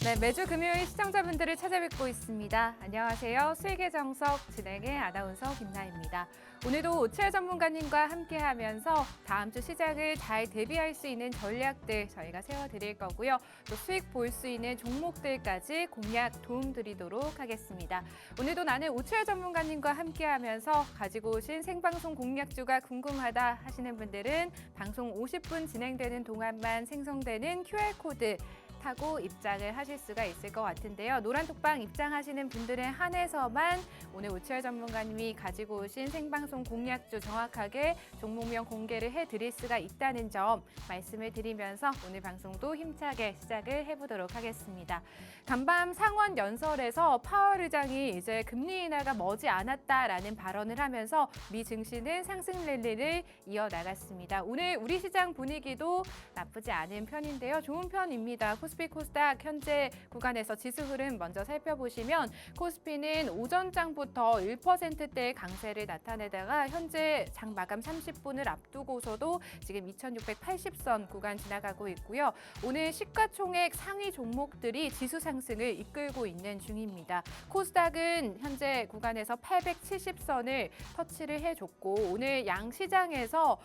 네, 매주 금요일 시청자분들을 찾아뵙고 있습니다. 안녕하세요. 수익의 정석 진행의 아나운서 김나입니다. 오늘도 오치열 전문가님과 함께하면서 다음 주 시장을 잘 대비할 수 있는 전략들 저희가 세워드릴 거고요. 또 수익 볼 수 있는 종목들까지 공략 도움드리도록 하겠습니다. 오늘도 나는 오치열 전문가님과 함께하면서 가지고 오신 생방송 공략주가 궁금하다 하시는 분들은 방송 50분 진행되는 동안만 생성되는 QR코드 타고 입장을 하실 수가 있을 것 같은데요. 노란톡방 입장하시는 분들에 한해서만 오늘 오치열 전문가님이 가지고 오신 생방송 공략주 정확하게 종목명 공개를 해드릴 수가 있다는 점 말씀을 드리면서 오늘 방송도 힘차게 시작을 해보도록 하겠습니다. 간밤 상원 연설에서 파월 의장이 이제 금리 인하가 머지 않았다라는 발언을 하면서 미 증시는 상승 랠리를 이어나갔습니다. 오늘 우리 시장 분위기도 나쁘지 않은 편인데요. 좋은 편입니다. 코스피 코스닥 현재 구간에서 지수 흐름 먼저 살펴보시면 코스피는 오전장부터 1%대의 강세를 나타내다가 현재 장 마감 30분을 앞두고서도 지금 2680선 구간 지나가고 있고요. 오늘 시가총액 상위 종목들이 지수 상승을 이끌고 있는 중입니다. 코스닥은 현재 구간에서 870선을 터치를 해줬고 오늘 양시장에서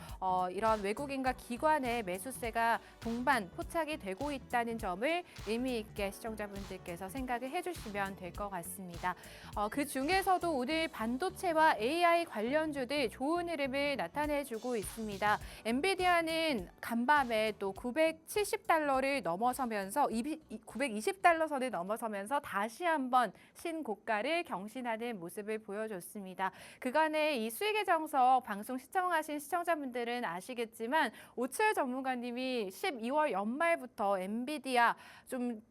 이런 외국인과 기관의 매수세가 동반 포착이 되고 있다는 점을 의미 있게 시청자분들께서 생각을 해주시면 될 것 같습니다. 그 중에서도 오늘 반도체와 AI 관련주들 좋은 흐름을 나타내주고 있습니다. 엔비디아는 간밤에 또 970달러를 넘어서면서 920달러 선을 넘어서면서 다시 한번 신고가를 경신하는 모습을 보여줬습니다. 그간의 이 수익의 정석 방송 시청하신 시청자분들은 아시겠지만 오치열 전문가님이 12월 연말부터 엔비디아 좀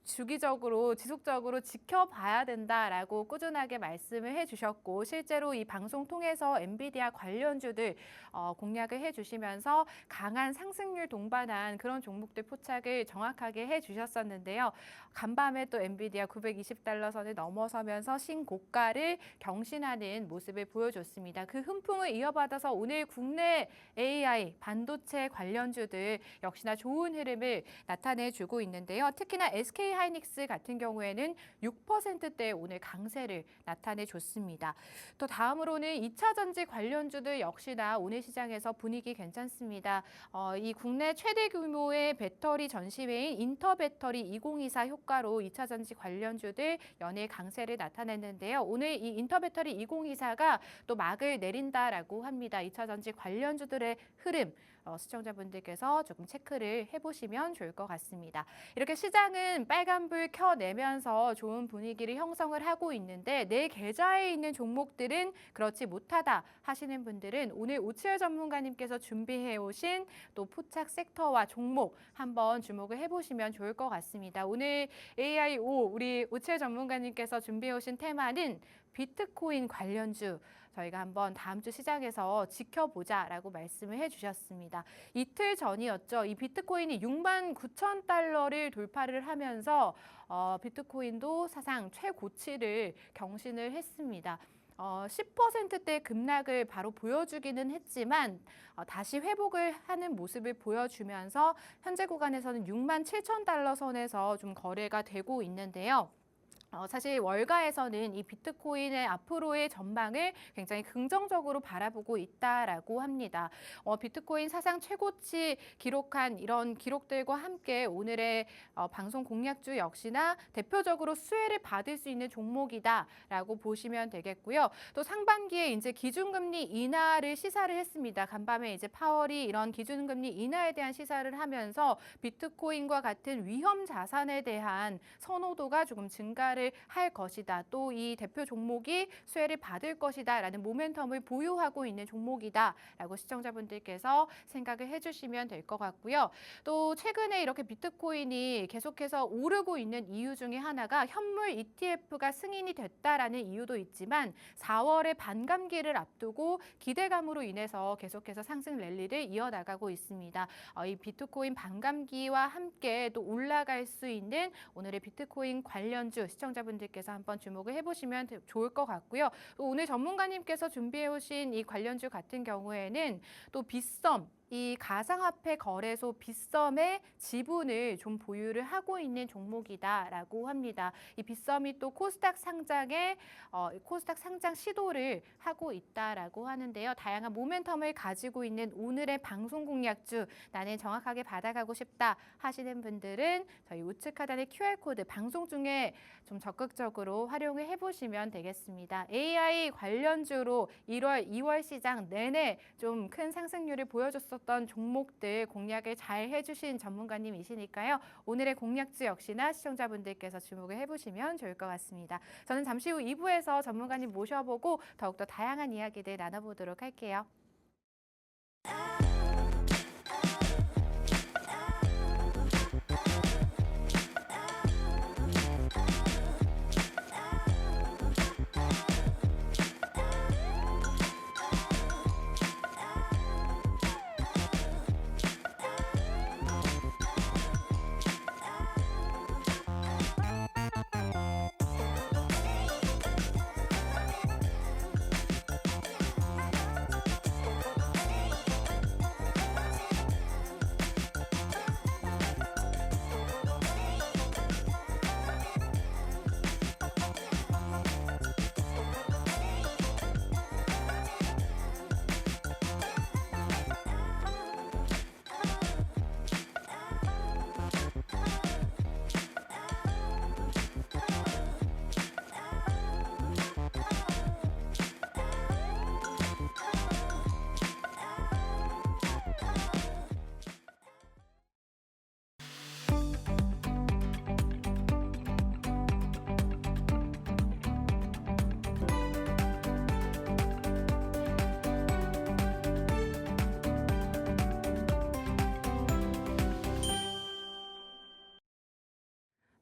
주기적으로 지속적으로 지켜봐야 된다라고 꾸준하게 말씀을 해주셨고 실제로 이 방송 통해서 엔비디아 관련주들 공략을 해주시면서 강한 상승률 동반한 그런 종목들 포착을 정확하게 해주셨었는데요. 간밤에 또 엔비디아 920달러 선을 넘어서면서 신고가를 경신하는 모습을 보여줬습니다. 그 훈풍을 이어받아서 오늘 국내 AI 반도체 관련주들 역시나 좋은 흐름을 나타내주고 있는데요. 특히나 SK 하이닉스 같은 경우에는 6%대 오늘 강세를 나타내줬습니다. 또 다음으로는 2차 전지 관련주들 역시나 오늘 시장에서 분위기 괜찮습니다. 이 국내 최대 규모의 배터리 전시회인 인터배터리 2024 효과로 2차 전지 관련주들 연일 강세를 나타냈는데요. 오늘 이 인터배터리 2024가 또 막을 내린다라고 합니다. 2차 전지 관련주들의 흐름 시청자분들께서 조금 체크를 해보시면 좋을 것 같습니다. 이렇게 시장은 빨간불 켜내면서 좋은 분위기를 형성을 하고 있는데 내 계좌에 있는 종목들은 그렇지 못하다 하시는 분들은 오늘 오치열 전문가님께서 준비해 오신 또 포착 섹터와 종목 한번 주목을 해보시면 좋을 것 같습니다. 오늘 AIO 우리 오치열 전문가님께서 준비해 오신 테마는 비트코인 관련주 저희가 한번 다음 주 시장에서 지켜보자라고 말씀을 해주셨습니다. 이틀 전이었죠. 이 비트코인이 69,000달러를 돌파를 하면서 비트코인도 사상 최고치를 경신을 했습니다. 10%대 급락을 바로 보여주기는 했지만 다시 회복을 하는 모습을 보여주면서 현재 구간에서는 67,000달러 선에서 좀 거래가 되고 있는데요. 사실 월가에서는 이 비트코인의 앞으로의 전망을 굉장히 긍정적으로 바라보고 있다라고 합니다. 비트코인 사상 최고치 기록한 이런 기록들과 함께 오늘의 방송 공략주 역시나 대표적으로 수혜를 받을 수 있는 종목이다라고 보시면 되겠고요. 또 상반기에 이제 기준금리 인하를 시사를 했습니다. 간밤에 이제 파월이 이런 기준금리 인하에 대한 시사를 하면서 비트코인과 같은 위험 자산에 대한 선호도가 조금 증가를 할 것이다. 또 이 대표 종목이 수혜를 받을 것이다 라는 모멘텀을 보유하고 있는 종목이다 라고 시청자분들께서 생각을 해주시면 될 것 같고요. 또 최근에 이렇게 비트코인이 계속해서 오르고 있는 이유 중에 하나가 현물 ETF가 승인이 됐다라는 이유도 있지만 4월에 반감기를 앞두고 기대감으로 인해서 계속해서 상승 랠리를 이어나가고 있습니다. 이 비트코인 반감기와 함께 또 올라갈 수 있는 오늘의 비트코인 관련주 시청자분들께서 한번 주목을 해보시면 좋을 것 같고요. 또 오늘 전문가님께서 준비해 오신 이 관련주 같은 경우에는 또 빗썸 이 가상화폐 거래소 빗썸의 지분을 좀 보유를 하고 있는 종목이다라고 합니다. 이 빗썸이 또 코스닥 상장에 코스닥 상장 시도를 하고 있다라고 하는데요. 다양한 모멘텀을 가지고 있는 오늘의 방송 공략주 나는 정확하게 받아가고 싶다 하시는 분들은 저희 우측 하단의 QR코드 방송 중에 좀 적극적으로 활용을 해보시면 되겠습니다. AI 관련주로 1월, 2월 시장 내내 좀 큰 상승률을 보여줬었던 종목들 공략을 잘 해주신 전문가님이시니까요. 오늘의 공략주 역시나 시청자분들께서 주목을 해보시면 좋을 것 같습니다. 저는 잠시 후 2부에서 전문가님 모셔보고 더욱더 다양한 이야기들 나눠보도록 할게요.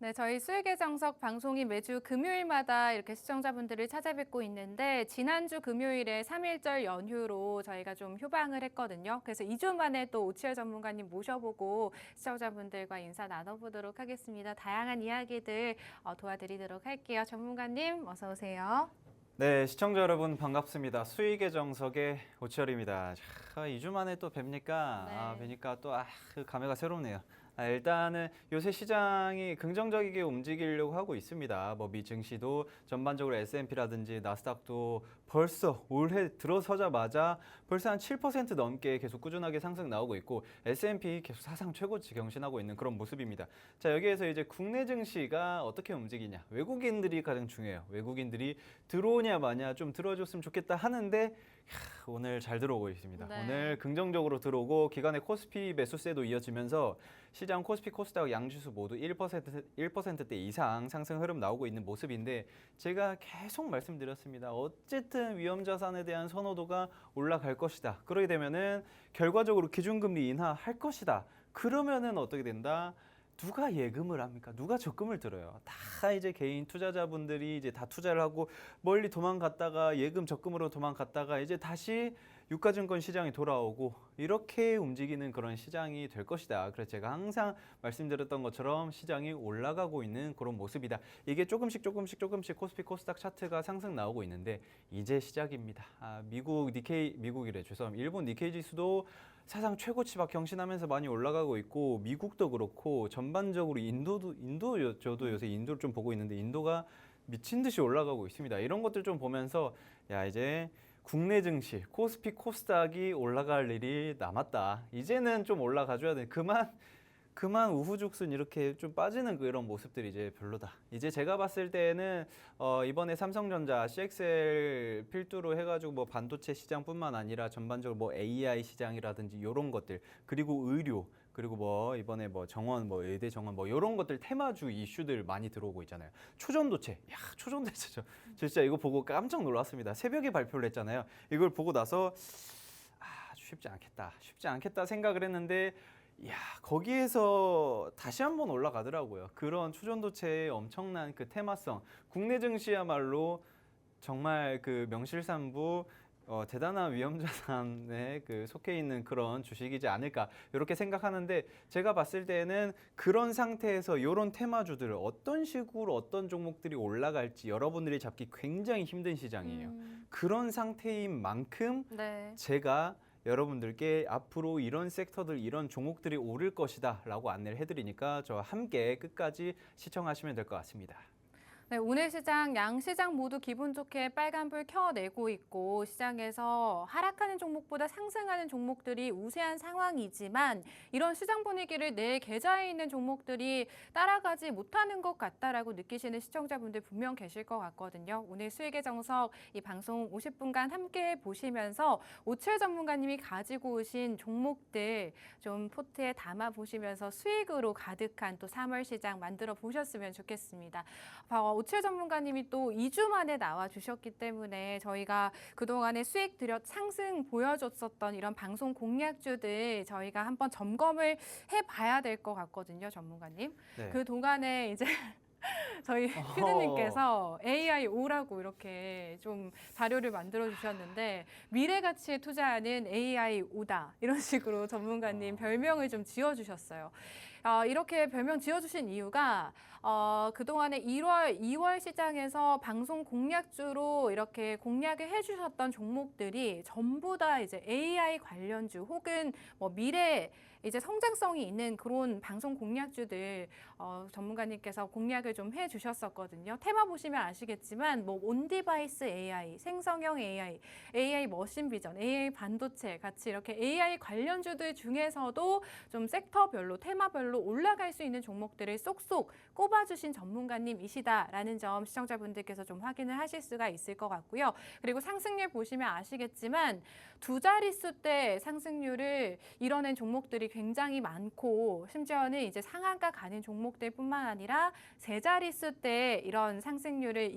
네, 저희 수익의 정석 방송이 매주 금요일마다 이렇게 시청자분들을 찾아뵙고 있는데 지난주 금요일에 3.1절 연휴로 저희가 좀 휴방을 했거든요. 그래서 2주 만에 또 오치열 전문가님 모셔보고 시청자분들과 인사 나눠보도록 하겠습니다. 다양한 이야기들 도와드리도록 할게요. 전문가님 어서 오세요. 네, 시청자 여러분 반갑습니다. 수익의 정석의 오치열입니다. 2주 만에 또 뵙니까 네. 뵈니까 또 그 감회가 새롭네요. 일단은 요새 시장이 긍정적이게 움직이려고 하고 있습니다. 뭐 미 증시도 전반적으로 S&P라든지 나스닥도 벌써 올해 들어서자마자 벌써 한 7% 넘게 계속 꾸준하게 상승 나오고 있고 S&P 계속 사상 최고치 경신하고 있는 그런 모습입니다. 자, 여기에서 이제 국내 증시가 어떻게 움직이냐? 외국인들이 가장 중요해요. 외국인들이 들어오냐 마냐 좀 들어줬으면 좋겠다 하는데 오늘 잘 들어오고 있습니다. 네. 오늘 긍정적으로 들어오고 기간의 코스피 매수세도 이어지면서 시장 코스피 코스닥 양지수 모두 1%대 이상 상승 흐름 나오고 있는 모습인데 제가 계속 말씀드렸습니다. 어쨌든 위험 자산에 대한 선호도가 올라갈 것이다. 그러게 되면은 결과적으로 기준금리 인하할 것이다. 그러면은 어떻게 된다? 누가 예금을 합니까? 누가 적금을 들어요? 다 이제 개인 투자자분들이 이제 다 투자를 하고 멀리 도망갔다가 예금 적금으로 도망갔다가 이제 다시 유가증권 시장이 돌아오고 이렇게 움직이는 그런 시장이 될 것이다. 그래서 제가 항상 말씀드렸던 것처럼 시장이 올라가고 있는 그런 모습이다. 이게 조금씩 코스피 코스닥 차트가 상승 나오고 있는데 이제 시작입니다. 일본 니케이 지수도 사상 최고치 경신하면서 많이 올라가고 있고 미국도 그렇고 전반적으로 저도 요새 인도를 좀 보고 있는데 인도가 미친 듯이 올라가고 있습니다. 이런 것들 좀 보면서 이제 국내 증시 코스피 코스닥이 올라갈 일이 남았다. 이제는 좀 올라가줘야 돼. 그만 우후죽순 이렇게 좀 빠지는 그런 모습들이 이제 별로다. 이제 제가 봤을 때는 이번에 삼성전자 CXL 필두로 해가지고 뭐 반도체 시장뿐만 아니라 전반적으로 뭐 AI 시장이라든지 이런 것들 그리고 의료 그리고 뭐 이번에 뭐 정원 뭐 의대 정원 뭐 이런 것들 테마주 이슈들 많이 들어오고 있잖아요. 초전도체, 초전도체 진짜 이거 보고 깜짝 놀랐습니다. 새벽에 발표를 했잖아요. 이걸 보고 나서 쉽지 않겠다 생각을 했는데. 거기에서 다시 한번 올라가더라고요. 그런 초전도체의 엄청난 그 테마성, 국내 증시야말로 정말 그 명실상부 대단한 위험자산에 그 속해 있는 그런 주식이지 않을까 이렇게 생각하는데 제가 봤을 때는 그런 상태에서 이런 테마주들 어떤 식으로 어떤 종목들이 올라갈지 여러분들이 잡기 굉장히 힘든 시장이에요. 그런 상태인 만큼 네. 제가 여러분들께 앞으로 이런 섹터들, 이런 종목들이 오를 것이다라고 안내를 해드리니까 저와 함께 끝까지 시청하시면 될 것 같습니다. 네, 오늘 시장 양 시장 모두 기분 좋게 빨간불 켜내고 있고 시장에서 하락하는 종목보다 상승하는 종목들이 우세한 상황이지만 이런 시장 분위기를 내 계좌에 있는 종목들이 따라가지 못하는 것 같다라고 느끼시는 시청자분들 분명 계실 것 같거든요. 오늘 수익의 정석 이 방송 50분간 함께 보시면서 오철 전문가님이 가지고 오신 종목들 좀 포트에 담아 보시면서 수익으로 가득한 또 3월 시장 만들어 보셨으면 좋겠습니다. 오철 전문가님이 또 2주 만에 나와 주셨기 때문에 저희가 그동안에 수익 들여 상승 보여줬었던 이런 방송 공략주들 저희가 한번 점검을 해봐야 될 것 같거든요, 전문가님. 네. 그 동안에 이제 저희 피디님께서 AIO라고 이렇게 좀 자료를 만들어 주셨는데 미래 가치에 투자하는 AIO다 이런 식으로 전문가님 별명을 좀 지어주셨어요. 이렇게 별명 지어주신 이유가 그동안에 1월, 2월 시장에서 방송 공략주로 이렇게 공략을 해주셨던 종목들이 전부 다 이제 AI 관련주 혹은 뭐 미래 이제 성장성이 있는 그런 방송 공략주들 전문가님께서 공략을 좀 해주셨었거든요. 테마 보시면 아시겠지만 뭐 온디바이스 AI, 생성형 AI, AI 머신 비전, AI 반도체 같이 이렇게 AI 관련주들 중에서도 좀 섹터별로 테마별로 올라갈 수 있는 종목들을 쏙쏙 꼽아주신 전문가님이시다라는 점 시청자분들께서 좀 확인을 하실 수가 있을 것 같고요. 그리고 상승률 보시면 아시겠지만 두 자릿수 대 상승률을 이뤄낸 종목들이 굉장히 많고 심지어는 이제 상한가 가는 종목들뿐만 아니라 세 자릿수 대 이런 상승률을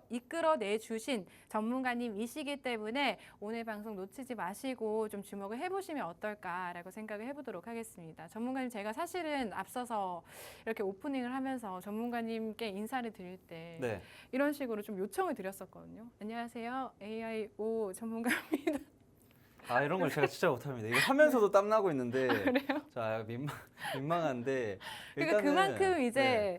이끌어내 주신 전문가님이시기 때문에 오늘 방송 놓치지 마시고 좀 주목을 해보시면 어떨까라고 생각을 해보도록 하겠습니다. 전문가님 제가 사실은 앞서서 이렇게 오프닝을 하면서 전문가님께 인사를 드릴 때 네. 이런 식으로 좀 요청을 드렸었거든요. 안녕하세요. AIO 전문가입니다. 이런 걸 제가 진짜 못합니다. 이거 하면서도 땀 나고 있는데. 그래요? 자, 민망한데. 그러니까 그만큼 이제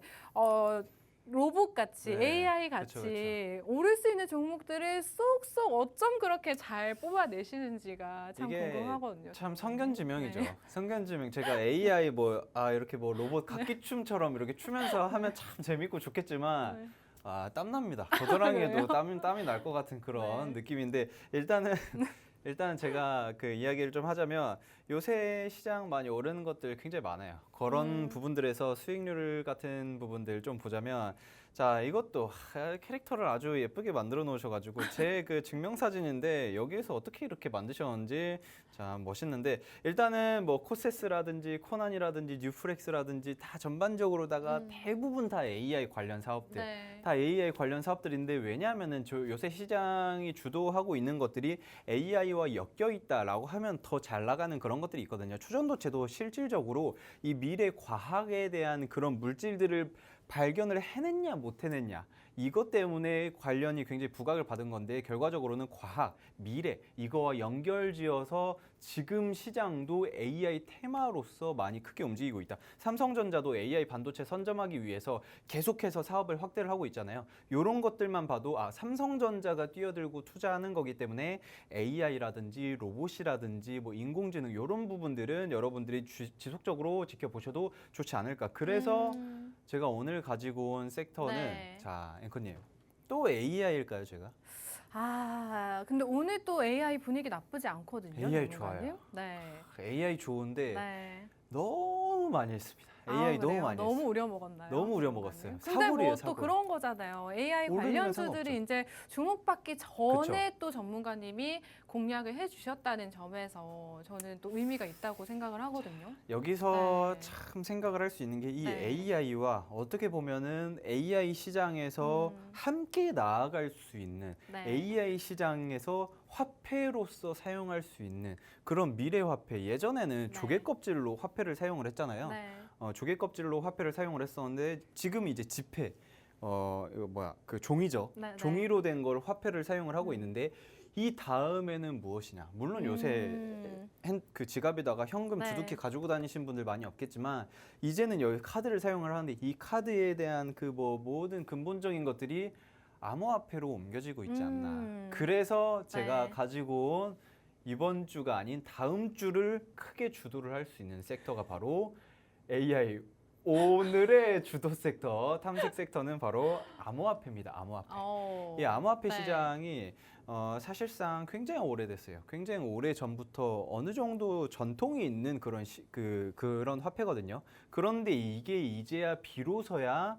로봇 같이 네. AI 같이 그쵸. 오를 수 있는 종목들을 쏙쏙 어쩜 그렇게 잘 뽑아내시는지가 참 이게 궁금하거든요. 참 성견지명이죠. 네. 성견지명. 제가 AI 이렇게 뭐 로봇 각기춤처럼 이렇게 추면서 하면 참 재밌고 좋겠지만 네. 땀납니다. 겨드랑이에도 땀이 날 것 같은 그런 네. 느낌인데 일단 제가 그 이야기를 좀 하자면 요새 시장 많이 오르는 것들 굉장히 많아요. 그런 부분들에서 수익률 같은 부분들 좀 보자면 자, 이것도 캐릭터를 아주 예쁘게 만들어 놓으셔가지고 제 그 증명사진인데 여기에서 어떻게 이렇게 만드셨는지 자, 멋있는데 일단은 뭐 코세스라든지 코난이라든지 뉴프렉스라든지 다 전반적으로다가 대부분 다 AI 관련 사업들 네. 다 AI 관련 사업들인데 왜냐하면은 요새 시장이 주도하고 있는 것들이 AI와 엮여 있다라고 하면 더 잘 나가는 그런 것들이 있거든요. 초전도체도 실질적으로 이 미래 과학에 대한 그런 물질들을 발견을 해냈냐 못 해냈냐 이것 때문에 관련이 굉장히 부각을 받은 건데 결과적으로는 과학, 미래 이거와 연결지어서 지금 시장도 AI 테마로서 많이 크게 움직이고 있다. 삼성전자도 AI 반도체 선점하기 위해서 계속해서 사업을 확대를 하고 있잖아요. 이런 것들만 봐도 삼성전자가 뛰어들고 투자하는 거기 때문에 AI라든지 로봇이라든지 뭐 인공지능 이런 부분들은 여러분들이 지속적으로 지켜보셔도 좋지 않을까. 그래서 제가 오늘 가지고 온 섹터는 네. 자, 앵커님 또 AI일까요, 제가? 근데 오늘 또 AI 분위기 나쁘지 않거든요. AI 전문가님. 좋아요. 네. AI 좋은데 네. 너무 많이 했습니다. AI 너무 그래요? 많이 너무 했어요. 우려먹었나요? 너무 우려먹었어요. 근데 사골이에요, 뭐 또 사골. 그런 거잖아요. AI 오르면 관련주들이 상관없죠. 이제 주목받기 전에 또 전문가님이 공략을 해주셨다는 점에서 저는 또 의미가 있다고 생각을 하거든요. 여기서 네. 참 생각을 할 수 있는 게 이 네. AI와 어떻게 보면은 AI 시장에서 함께 나아갈 수 있는 네. AI 시장에서 화폐로서 사용할 수 있는 그런 미래 화폐. 예전에는 네. 조개 껍질로 화폐를 사용을 했잖아요. 네. 조개 껍질로 화폐를 사용을 했었는데 지금 이제 지폐 이거 그 종이죠. 네, 네. 종이로 된 걸 화폐를 사용을 하고 있는데 이 다음에는 무엇이냐? 물론 요새 그 지갑에다가 현금 네. 두둑히 가지고 다니신 분들 많이 없겠지만 이제는 여기 카드를 사용을 하는데 이 카드에 대한 그 뭐 모든 근본적인 것들이 암호화폐로 옮겨지고 있지 않나. 그래서 제가 네. 가지고 온 이번 주가 아닌 다음 주를 크게 주도를 할 수 있는 섹터가 바로 AI. 오늘의 주도 섹터, 탐색 섹터는 바로 암호화폐입니다. 암호화폐. 이 암호화폐 네. 시장이 사실상 굉장히 오래됐어요. 굉장히 오래 전부터 어느 정도 전통이 있는 그런 화폐거든요. 그런데 이게 이제야 비로소야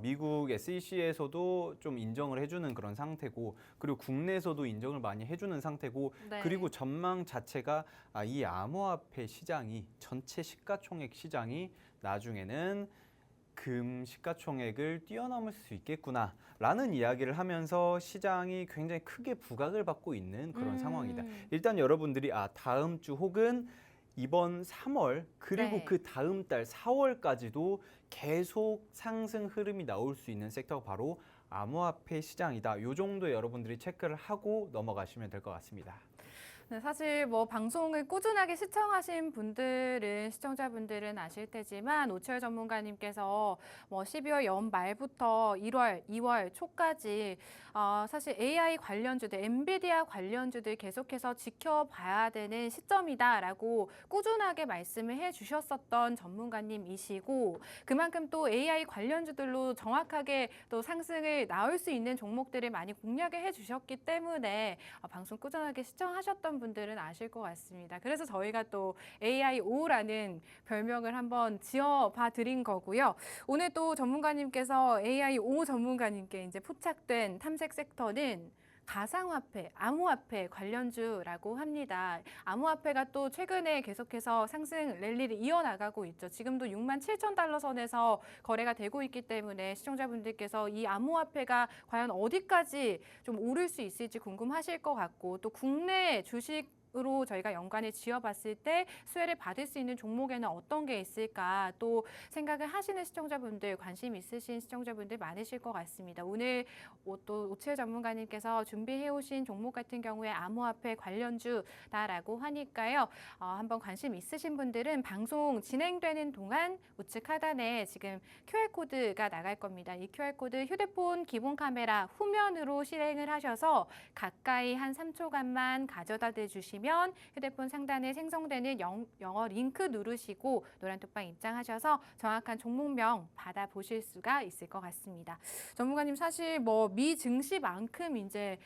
미국 SEC에서도 좀 인정을 해주는 그런 상태고, 그리고 국내에서도 인정을 많이 해주는 상태고, 네. 그리고 전망 자체가 이 암호화폐 시장이 전체 시가총액 시장이 나중에는 금 시가총액을 뛰어넘을 수 있겠구나라는 이야기를 하면서 시장이 굉장히 크게 부각을 받고 있는 그런 상황이다. 일단 여러분들이 다음 주 혹은 이번 3월 그리고 네. 그 다음 달 4월까지도 계속 상승 흐름이 나올 수 있는 섹터가 바로 암호화폐 시장이다. 요 정도 여러분들이 체크를 하고 넘어가시면 될 것 같습니다. 네, 사실 뭐 방송을 꾸준하게 시청하신 분들은 시청자분들은 아실 테지만 오철 전문가님께서 뭐 12월 연말부터 1월, 2월 초까지 사실 AI 관련주들, 엔비디아 관련주들 계속해서 지켜봐야 되는 시점이다라고 꾸준하게 말씀을 해주셨었던 전문가님이시고, 그만큼 또 AI 관련주들로 정확하게 또 상승을 나올 수 있는 종목들을 많이 공략을 해주셨기 때문에 방송 꾸준하게 시청하셨던 분들은 아실 것 같습니다. 그래서 저희가 또 AIO라는 별명을 한번 지어봐 드린 거고요. 오늘 또 전문가님께서 AIO 전문가님께 이제 포착된 탐색 섹터는 가상화폐, 암호화폐 관련주라고 합니다. 암호화폐가 또 최근에 계속해서 상승 랠리를 이어나가고 있죠. 지금도 67,000달러 선에서 거래가 되고 있기 때문에 시청자분들께서 이 암호화폐가 과연 어디까지 좀 오를 수 있을지 궁금하실 것 같고, 또 국내 주식으로 저희가 연관을 지어봤을 때 수혜를 받을 수 있는 종목에는 어떤 게 있을까 또 생각을 하시는 시청자분들, 관심 있으신 시청자분들 많으실 것 같습니다. 오늘 또 오치혜 전문가님께서 준비해 오신 종목 같은 경우에 암호화폐 관련주다라고 하니까요. 한번 관심 있으신 분들은 방송 진행되는 동안 우측 하단에 지금 QR코드가 나갈 겁니다. 이 QR코드 휴대폰 기본 카메라 후면으로 실행을 하셔서 가까이 한 3초간만 가져다 대주시면 휴대폰 상단에 생성되는 영어 링크 누르시고 노란 톡방 입장하셔서 정확한 종목명 받아보실 수가 있을 것 같습니다. 전문가님, 사실 뭐 미 증시만큼 이제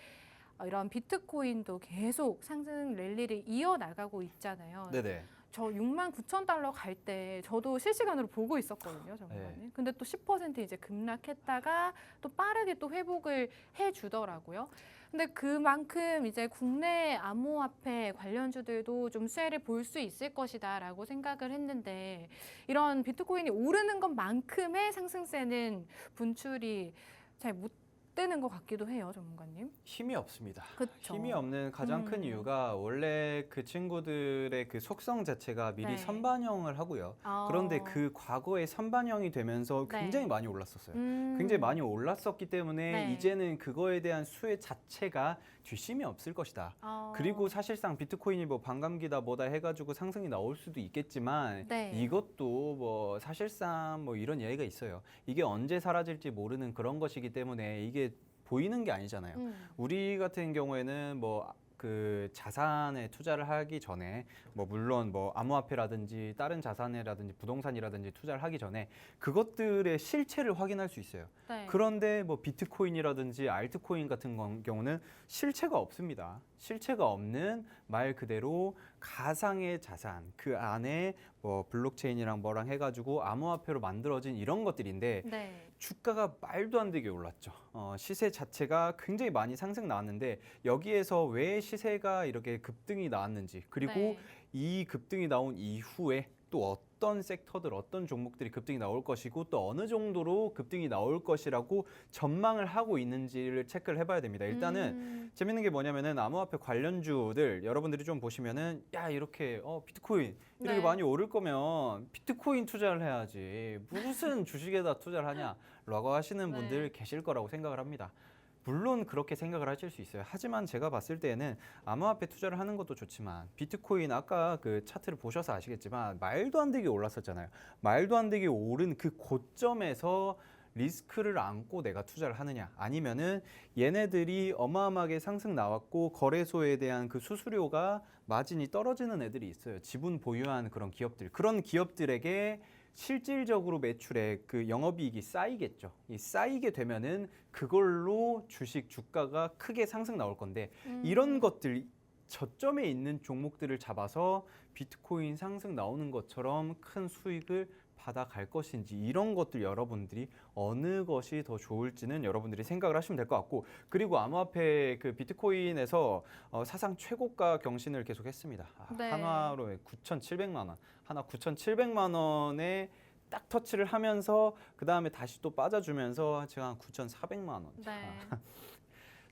이런 비트코인도 계속 상승 랠리를 이어나가고 있잖아요. 네네. 저 69,000달러 갈 때 저도 실시간으로 보고 있었거든요, 전문가님. 네. 근데 또 10% 이제 급락했다가 또 빠르게 또 회복을 해주더라고요. 근데 그만큼 이제 국내 암호화폐 관련주들도 좀 수혜를 볼 수 있을 것이다라고 생각을 했는데, 이런 비트코인이 오르는 것만큼의 상승세는 분출이 잘 못 되는 것 같기도 해요, 전문가님. 힘이 없습니다. 그쵸. 힘이 없는 가장 큰 이유가 원래 그 친구들의 그 속성 자체가 미리 네. 선반영을 하고요. 그런데 그 과거에 선반영이 되면서 네. 굉장히 많이 올랐었어요. 굉장히 많이 올랐었기 때문에 네. 이제는 그거에 대한 수혜 자체가 뒷심이 없을 것이다. 그리고 사실상 비트코인이 뭐 반감기다 뭐다 해가지고 상승이 나올 수도 있겠지만 네. 이것도 뭐 사실상 뭐 이런 얘기가 있어요. 이게 언제 사라질지 모르는 그런 것이기 때문에 이게 보이는 게 아니잖아요. 우리 같은 경우에는 뭐 그 자산에 투자를 하기 전에 뭐 물론 뭐 암호화폐라든지 다른 자산이라든지 부동산이라든지 투자를 하기 전에 그것들의 실체를 확인할 수 있어요. 네. 그런데 뭐 비트코인이라든지 알트코인 같은 경우는 실체가 없습니다. 실체가 없는 말 그대로 가상의 자산, 그 안에 뭐 블록체인이랑 뭐랑 해가지고 암호화폐로 만들어진 이런 것들인데 네. 주가가 말도 안 되게 올랐죠. 시세 자체가 굉장히 많이 상승 나왔는데 여기에서 왜 시세가 이렇게 급등이 나왔는지, 그리고 네. 이 급등이 나온 이후에 또 어떤 섹터들, 어떤 종목들이 급등이 나올 것이고 또 어느 정도로 급등이 나올 것이라고 전망을 하고 있는지를 체크를 해봐야 됩니다. 일단은 재밌는 게 뭐냐면은 암호화폐 관련주들 여러분들이 좀 보시면은 야 이렇게 비트코인 이렇게 네. 많이 오를 거면 비트코인 투자를 해야지 무슨 주식에다 투자를 하냐라고 하시는 분들 네. 계실 거라고 생각을 합니다. 물론 그렇게 생각을 하실 수 있어요. 하지만 제가 봤을 때는 암호화폐 투자를 하는 것도 좋지만 비트코인 아까 그 차트를 보셔서 아시겠지만 말도 안 되게 올랐었잖아요. 말도 안 되게 오른 그 고점에서 리스크를 안고 내가 투자를 하느냐, 아니면은 얘네들이 어마어마하게 상승 나왔고 거래소에 대한 그 수수료가 마진이 떨어지는 애들이 있어요. 지분 보유한 그런 기업들, 그런 기업들에게 실질적으로 매출액 그 영업이익이 쌓이겠죠. 이 쌓이게 되면은 그걸로 주식 주가가 크게 상승 나올 건데 이런 것들 저점에 있는 종목들을 잡아서 비트코인 상승 나오는 것처럼 큰 수익을 받아갈 것인지, 이런 것들 여러분들이 어느 것이 더 좋을지는 여러분들이 생각을 하시면 될 것 같고, 그리고 암호화폐 그 비트코인에서 사상 최고가 경신을 계속했습니다. 네. 한화로 9,700만 원, 하나 9,700만 원에 딱 터치를 하면서 그 다음에 다시 또 빠져주면서 지금 한 9,400만 원. 네.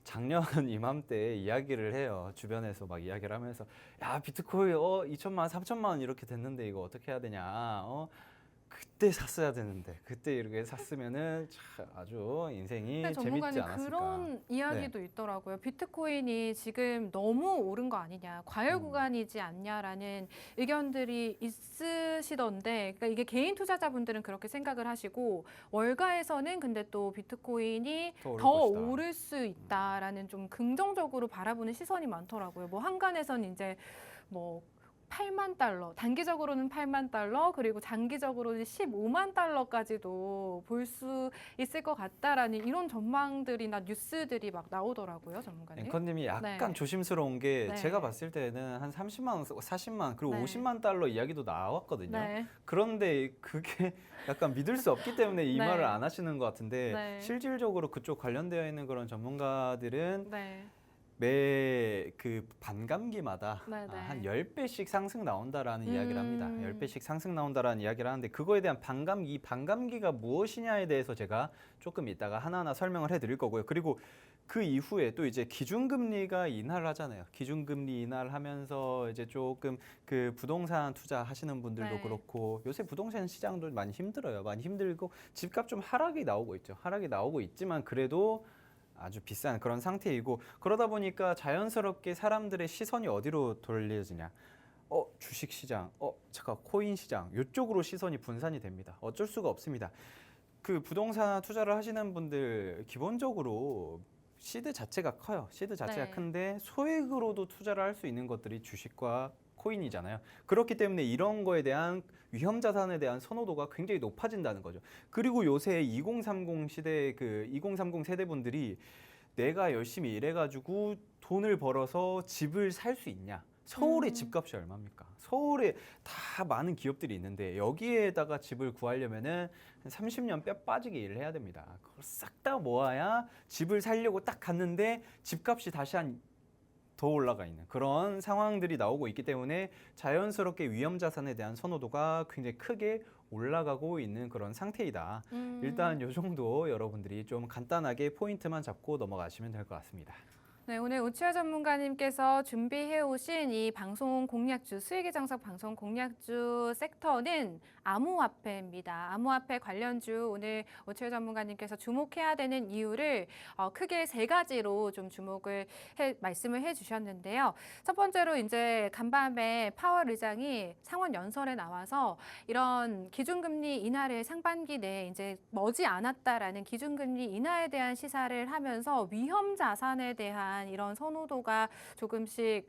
작년 이맘때 이야기를 해요. 주변에서 막 이야기를 하면서 야 비트코인 2천만 원, 3천만 원 이렇게 됐는데 이거 어떻게 해야 되냐. 그때 샀어야 되는데 그때 이렇게 샀으면은 참 아주 인생이 근데 재밌지 전문가님 않았을까. 그런 이야기도 있더라고요. 비트코인이 지금 너무 오른 거 아니냐, 과열 구간이지 않냐라는 의견들이 있으시던데, 그러니까 이게 개인 투자자분들은 그렇게 생각을 하시고 월가에서는 근데 또 비트코인이 더 오를 더 것이다. 오를 수 있다라는 좀 긍정적으로 바라보는 시선이 많더라고요. 뭐 한간에서는 이제 뭐 8만 달러, 단기적으로는 8만 달러, 그리고 장기적으로는 15만 달러까지도 볼 수 있을 것 같다라는 이런 전망들이나 뉴스들이 막 나오더라고요, 전문가님. 앵커님이 약간 네. 조심스러운 게 네. 제가 봤을 때는 한 30만 원, 40만 그리고 네. 50만 달러 이야기도 나왔거든요. 네. 그런데 그게 약간 믿을 수 없기 때문에 이 네. 말을 안 하시는 것 같은데 네. 실질적으로 그쪽 관련되어 있는 그런 전문가들은 네. 매 그 반감기마다 네, 네. 한 10배씩 상승 나온다라는 이야기를 합니다. 10배씩 상승 나온다라는 이야기를 하는데 그거에 대한 반감기, 이 반감기가 무엇이냐에 대해서 제가 조금 이따가 하나하나 설명을 해드릴 거고요. 그리고 그 이후에 또 이제 기준금리가 인하를 하잖아요. 기준금리 인하를 하면서 이제 조금 그 부동산 투자하시는 분들도 네. 그렇고 요새 부동산 시장도 많이 힘들어요. 많이 힘들고 집값 좀 하락이 나오고 있죠. 하락이 나오고 있지만 그래도 아주 비싼 그런 상태이고, 그러다 보니까 자연스럽게 사람들의 시선이 어디로 돌려지냐. 주식 시장, 잠깐 코인 시장, 이쪽으로 시선이 분산이 됩니다. 어쩔 수가 없습니다. 그 부동산 투자를 하시는 분들 기본적으로 시드 자체가 커요. 시드 자체가 네. 큰데 소액으로도 투자를 할 수 있는 것들이 주식과 코인이잖아요. 그렇기 때문에 이런 거에 대한 위험 자산에 대한 선호도가 굉장히 높아진다는 거죠. 그리고 요새 2030 시대 그 2030 세대분들이 내가 열심히 일해가지고 돈을 벌어서 집을 살 수 있냐? 서울의 집값이 얼마입니까? 서울에 다 많은 기업들이 있는데 여기에다가 집을 구하려면은 한 30년 뼈 빠지게 일을 해야 됩니다. 그걸 싹 다 모아야 집을 살려고 딱 갔는데 집값이 다시 한 더 올라가 있는 그런 상황들이 나오고 있기 때문에 자연스럽게 위험 자산에 대한 선호도가 굉장히 크게 올라가고 있는 그런 상태이다. 일단 이 정도 여러분들이 좀 간단하게 포인트만 잡고 넘어가시면 될 것 같습니다. 네, 오늘 우치아 전문가님께서 준비해 오신 이 방송 공략주, 수익의 정석 방송 공략주 섹터는 암호화폐입니다. 암호화폐 관련주 오늘 우치아 전문가님께서 주목해야 되는 이유를 크게 세 가지로 좀 말씀을 해 주셨는데요. 첫 번째로 이제 간밤에 파월 의장이 상원 연설에 나와서 이런 기준금리 인하를 상반기 내에 이제 머지 않았다라는 기준금리 인하에 대한 시사를 하면서 위험 자산에 대한 이런 선호도가 조금씩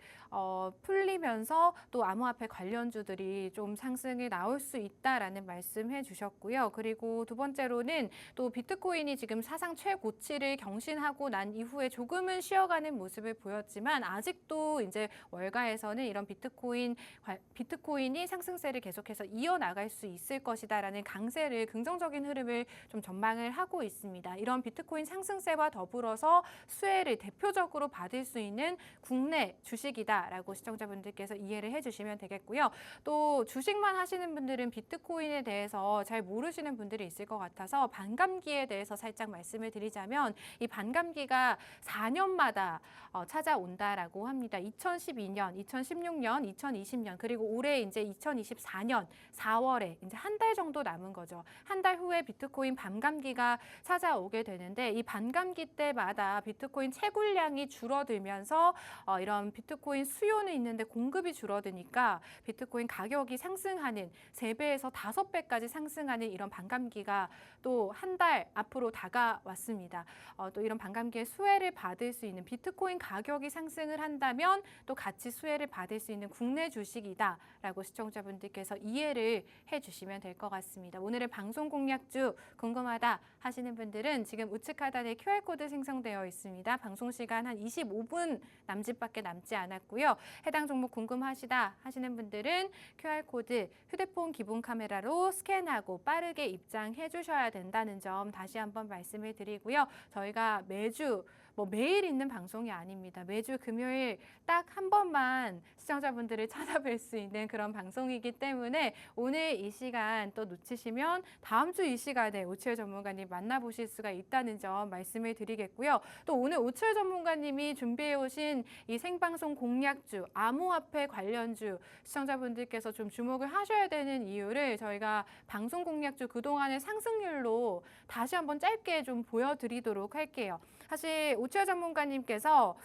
풀리면서 또 암호화폐 관련주들이 좀 상승이 나올 수 있다라는 말씀해 주셨고요. 그리고 두 번째로는 또 비트코인이 지금 사상 최고치를 경신하고 난 이후에 조금은 쉬어가는 모습을 보였지만 아직도 이제 월가에서는 이런 비트코인이 상승세를 계속해서 이어나갈 수 있을 것이다라는 강세를, 긍정적인 흐름을 좀 전망을 하고 있습니다. 이런 비트코인 상승세와 더불어서 수혜를 대표적으로 받을 수 있는 국내 주식이다라고 시청자분들께서 이해를 해주시면 되겠고요. 또 주식만 하시는 분들은 비트코인에 대해서 잘 모르시는 분들이 있을 것 같아서 반감기에 대해서 살짝 말씀을 드리자면 이 반감기가 4년마다 찾아온다라고 합니다. 2012년, 2016년, 2020년 그리고 올해 이제 2024년 4월에 이제 한 달 정도 남은 거죠. 한 달 후에 비트코인 반감기가 찾아오게 되는데 이 반감기 때마다 비트코인 채굴량이 줄어들면서 이런 비트코인 수요는 있는데 공급이 줄어드니까 비트코인 가격이 상승하는 3배에서 5배까지 상승하는 이런 반감기가 또 한 달 앞으로 다가왔습니다. 또 이런 반감기의 수혜를 받을 수 있는 비트코인 가격이 상승을 한다면 또 같이 수혜를 받을 수 있는 국내 주식이다라고 시청자분들께서 이해를 해주시면 될 것 같습니다. 오늘의 방송 공략주 궁금하다 하시는 분들은 지금 우측 하단에 QR코드 생성되어 있습니다. 방송 시간 한 25분 남짓밖에 남지 않았고요. 해당 종목 궁금하시다 하시는 분들은 QR코드 휴대폰 기본 카메라로 스캔하고 빠르게 입장해 주셔야 된다는 점 다시 한번 말씀을 드리고요. 저희가 매주 매일 있는 방송이 아닙니다. 매주 금요일 딱 한 번만 시청자분들을 찾아뵐 수 있는 그런 방송이기 때문에 오늘 이 시간 또 놓치시면 다음 주 이 시간에 오치열 전문가님 만나보실 수가 있다는 점 말씀을 드리겠고요. 또 오늘 오치열 전문가님이 준비해 오신 이 생방송 공략주, 암호화폐 관련주 시청자분들께서 좀 주목을 하셔야 되는 이유를 저희가 방송 공략주 그동안의 상승률로 다시 한번 짧게 좀 보여드리도록 할게요. 사실 오치열 전문가님께서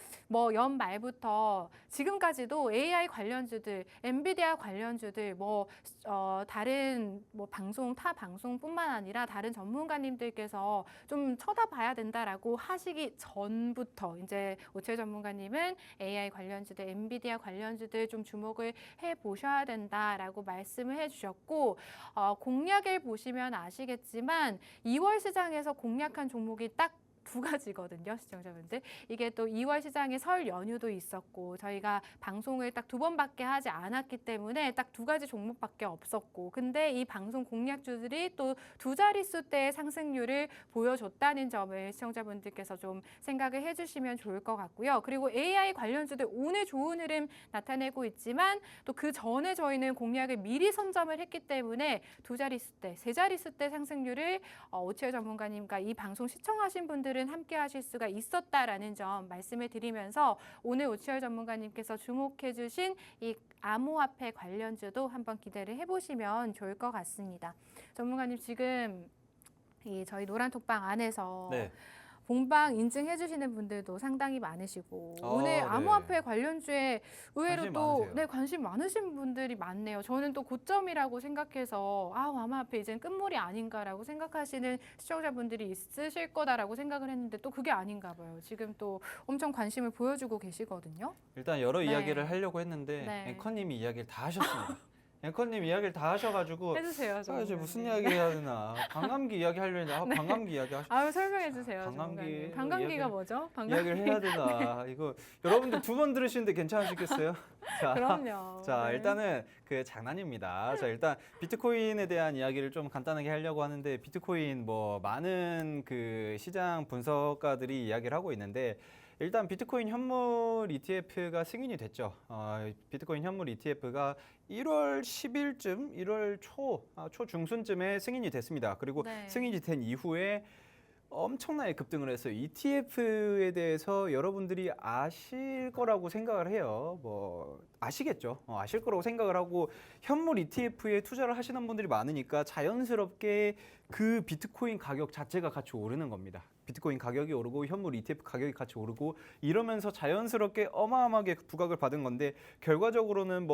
연말부터 지금까지도 AI 관련주들, 엔비디아 관련주들, 다른 타 방송뿐만 아니라 다른 전문가님들께서 좀 쳐다봐야 된다라고 하시기 전부터 이제 오치열 전문가님은 AI 관련주들, 엔비디아 관련주들 좀 주목을 해 보셔야 된다라고 말씀을 해주셨고 공략을 보시면 아시겠지만 2월 시장에서 공략한 종목이 딱 2가지거든요, 시청자분들. 이게 또 2월 시장에 설 연휴도 있었고 저희가 방송을 딱 2번밖에 하지 않았기 때문에 딱 2가지 종목밖에 없었고 근데 이 방송 공략주들이 또 2자릿수대의 상승률을 보여줬다는 점을 시청자분들께서 좀 생각을 해주시면 좋을 것 같고요. 그리고 AI 관련주들 오늘 좋은 흐름 나타내고 있지만 또 그 전에 저희는 공략을 미리 선점을 했기 때문에 2자릿수대, 3자릿수대 상승률을 오치열 전문가님과 이 방송 시청하신 분들 함께 하실 수가 있었다라는 점 말씀을 드리면서 오늘 오치열 전문가님께서 주목해 주신 이 암호화폐 관련주도 한번 기대를 해보시면 좋을 것 같습니다. 전문가님 지금 저희 노란톡방 안에서 네. 본방 인증해 주시는 분들도 상당히 많으시고 오늘 네. 암호화폐 관련주에 의외로 관심 또 많으세요. 관심 많으신 분들이 많네요. 저는 또 고점이라고 생각해서 암호화폐 이제는 끝물이 아닌가라고 생각하시는 시청자분들이 있으실 거다라고 생각을 했는데 또 그게 아닌가 봐요. 지금 또 엄청 관심을 보여주고 계시거든요. 일단 여러 네. 이야기를 하려고 했는데 네. 앵커님이 이야기를 다 하셨습니다. 앵커님 이야기를 다 하셔가지고 해주세요. 이제 무슨 이야기 해야 되나 관감기 이야기 하려고 했는데 관감기 이야기 하시고 설명해 주세요. 관감기 관감기가 뭐죠? 이야기를 해야 되나 이거 여러분들 2번 들으시는데 괜찮으시겠어요? 자, 그럼요. 자 네. 일단은 장난입니다. 자 일단 비트코인에 대한 이야기를 좀 간단하게 하려고 하는데 비트코인 많은 그 시장 분석가들이 이야기를 하고 있는데 일단 비트코인 현물 ETF가 승인이 됐죠. 비트코인 현물 ETF가 1월 10일쯤, 1월 초중순쯤에 승인이 됐습니다. 그리고 네. 승인이 된 이후에 엄청나게 급등을 했어요. ETF에 대해서 여러분들이 아실 거라고 생각을 해요. 아시겠죠? 아실 거라고 생각을 하고 현물 ETF에 투자를 하시는 분들이 많으니까 자연스럽게 그 비트코인 가격 자체가 같이 오르는 겁니다. 비트코인 가격이 오르고 현물 ETF 가격이 같이 오르고 이러면서 자연스럽게 어마어마하게 부각을 받은 건데 결과적으로는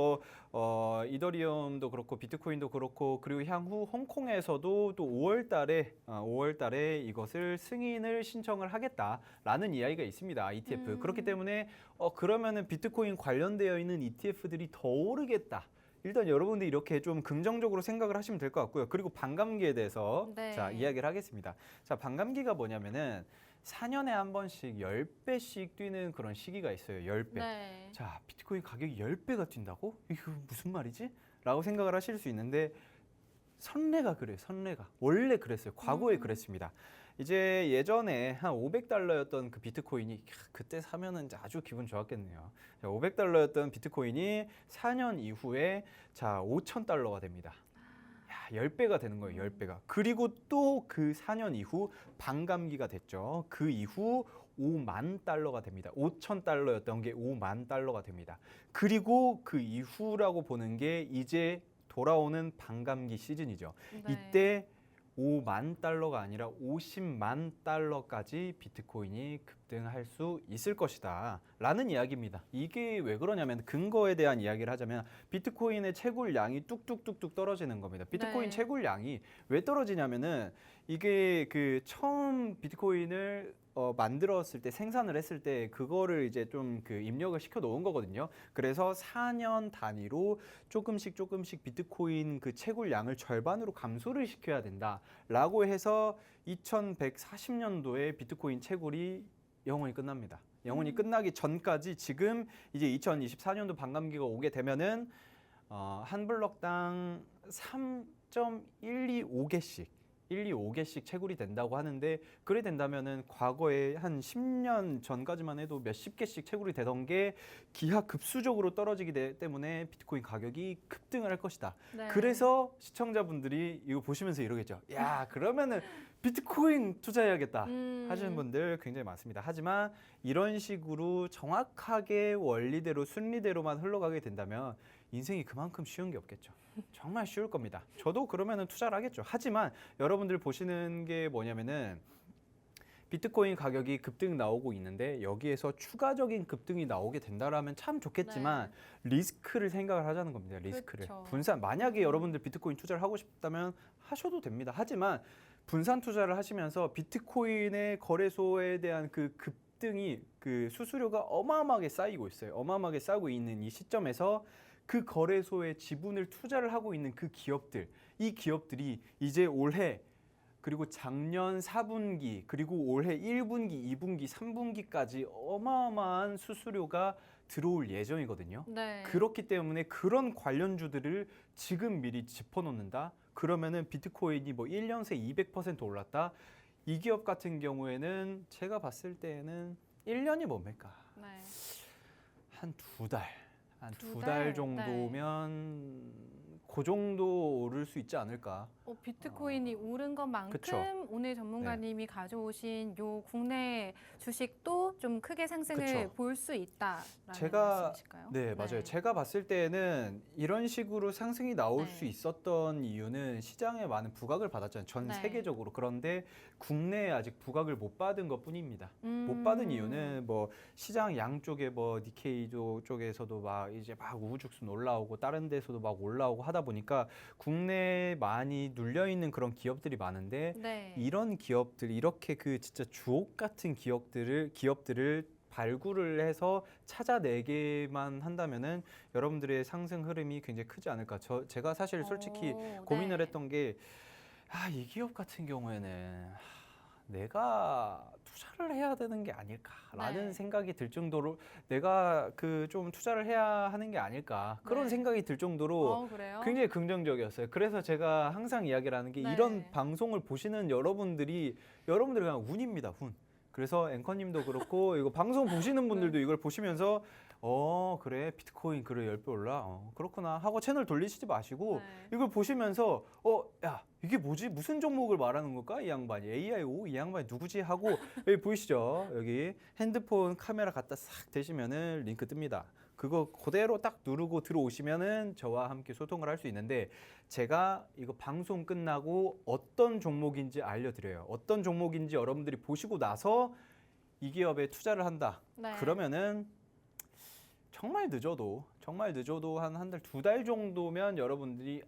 이더리움도 그렇고 비트코인도 그렇고 그리고 향후 홍콩에서도 또 5월 달에 이것을 승인을 신청을 하겠다라는 이야기가 있습니다. ETF. 그렇기 때문에 그러면은 비트코인 관련되어 있는 ETF들이 더 오르겠다. 일단 여러분들이 이렇게 좀 긍정적으로 생각을 하시면 될 것 같고요. 그리고 반감기에 대해서 네. 자 이야기를 하겠습니다. 자 반감기가 뭐냐면은 4년에 한 번씩 10배씩 뛰는 그런 시기가 있어요. 10배. 네. 자 비트코인 가격이 10배가 뛴다고? 이거 무슨 말이지? 라고 생각을 하실 수 있는데 선례가 그래요. 선례가. 원래 그랬어요. 과거에 그랬습니다. 이제 예전에 한 $500였던 그 비트코인이 그때 사면은 아주 기분 좋았겠네요. 500달러였던 비트코인이 4년 이후에 자 $5,000가 됩니다. 10배가 되는 거예요. 10배가. 그리고 또 그 4년 이후 반감기가 됐죠. 그 이후 $50,000가 됩니다. $5,000였던 게 $50,000가 됩니다. 그리고 그 이후라고 보는 게 이제 돌아오는 반감기 시즌이죠. 네. 이때 5만 달러가 아니라 50만 달러까지 비트코인이 급등할 수 있을 것이다 라는 이야기입니다. 이게 왜 그러냐면 근거에 대한 이야기를 하자면 비트코인의 채굴량이 뚝뚝뚝뚝 떨어지는 겁니다. 비트코인 네. 채굴량이 왜 떨어지냐면은 이게 그 처음 비트코인을 만들었을 때 생산을 했을 때 그거를 이제 좀 그 입력을 시켜 놓은 거거든요. 그래서 4년 단위로 조금씩 비트코인 그 채굴량을 절반으로 감소를 시켜야 된다라고 해서 2140년도에 비트코인 채굴이 영원히 끝납니다. 영원히 끝나기 전까지 지금 이제 2024년도 반감기가 오게 되면은 한 블럭당 3.125개씩 125개씩 채굴이 된다고 하는데 그래 된다면은 과거에 한 10년 전까지만 해도 몇십 개씩 채굴이 되던 게 기하급수적으로 떨어지기 때문에 비트코인 가격이 급등을 할 것이다. 네. 그래서 시청자분들이 이거 보시면서 이러겠죠. 야, 그러면은 비트코인 투자해야겠다 하시는 분들 굉장히 많습니다. 하지만 이런 식으로 정확하게 원리대로 순리대로만 흘러가게 된다면 인생이 그만큼 쉬운 게 없겠죠. 정말 쉬울 겁니다. 저도 그러면은 투자를 하겠죠. 하지만 여러분들 보시는 게 뭐냐면은 비트코인 가격이 급등 나오고 있는데 여기에서 추가적인 급등이 나오게 된다라면 참 좋겠지만 리스크를 생각을 하자는 겁니다. 리스크를. 그렇죠. 분산. 만약에 여러분들 비트코인 투자를 하고 싶다면 하셔도 됩니다. 하지만 분산 투자를 하시면서 비트코인의 거래소에 대한 그 급등이 그 수수료가 어마어마하게 쌓이고 있어요. 어마어마하게 쌓이고 있는 이 시점에서 그 거래소에 지분을 투자를 하고 있는 그 기업들, 이 기업들이 이제 올해 그리고 작년 4분기 그리고 올해 1분기, 2분기, 3분기까지 어마어마한 수수료가 들어올 예정이거든요. 네. 그렇기 때문에 그런 관련주들을 지금 미리 짚어놓는다. 그러면은 비트코인이 뭐 1년 새 200% 올랐다. 이 기업 같은 경우에는 제가 봤을 때는 1년이 뭡니까? 네. 한 두 달. 한 두 두 달? 달 정도면 그 정도 오를 수 있지 않을까. 비트코인이 오른 것만큼 그쵸. 오늘 전문가님이 가져오신 요 국내 주식도 좀 크게 상승을 그쵸. 볼 수 있다라는 제가 말씀이실까요? 네, 맞아요. 제가 봤을 때는 이런 식으로 상승이 나올 네. 수 있었던 이유는 시장에 많은 부각을 받았잖아요. 전 네. 세계적으로. 그런데 국내에 아직 부각을 못 받은 것뿐입니다. 못 받은 이유는 뭐 시장 양쪽에 뭐 니케이 쪽에서도 막 이제 막 우후죽순 올라오고 다른 데서도 막 올라오고 하다 보니까 국내에 많이 눌려 있는 그런 기업들이 많은데 네. 이런 기업들 이렇게 그 진짜 주옥 같은 기업들을 발굴을 해서 찾아내게만 한다면은 여러분들의 상승 흐름이 굉장히 크지 않을까. 제가 사실 솔직히 고민을 네. 했던 게 이 기업 같은 경우에는 내가 투자를 해야 되는 게 아닐까라는 네. 생각이 들 정도로 내가 그 좀 투자를 해야 하는 게 아닐까 그런 네. 생각이 들 정도로 그래요? 굉장히 긍정적이었어요. 그래서 제가 항상 이야기를 하는 게 네. 이런 방송을 보시는 여러분들이 그냥 운입니다, 운. 그래서 앵커님도 그렇고 이거 방송 보시는 분들도 이걸 보시면서 그래 비트코인 그래 10배 올라 그렇구나 하고 채널 돌리시지 마시고 네. 이걸 보시면서 야 이게 뭐지 무슨 종목을 말하는 걸까 이 양반이 AIO 이 양반이 누구지 하고 여기 보이시죠 여기 핸드폰 카메라 갖다 싹 대시면은 링크 뜹니다. 그거 그대로 딱 누르고 들어오시면은 저와 함께 소통을 할 수 있는데 제가 이거 방송 끝나고 어떤 종목인지 알려드려요. 어떤 종목인지 여러분들이 보시고 나서 이 기업에 투자를 한다. 네. 그러면은 정말 늦어도 한 달, 두 달 정도면 여러분들이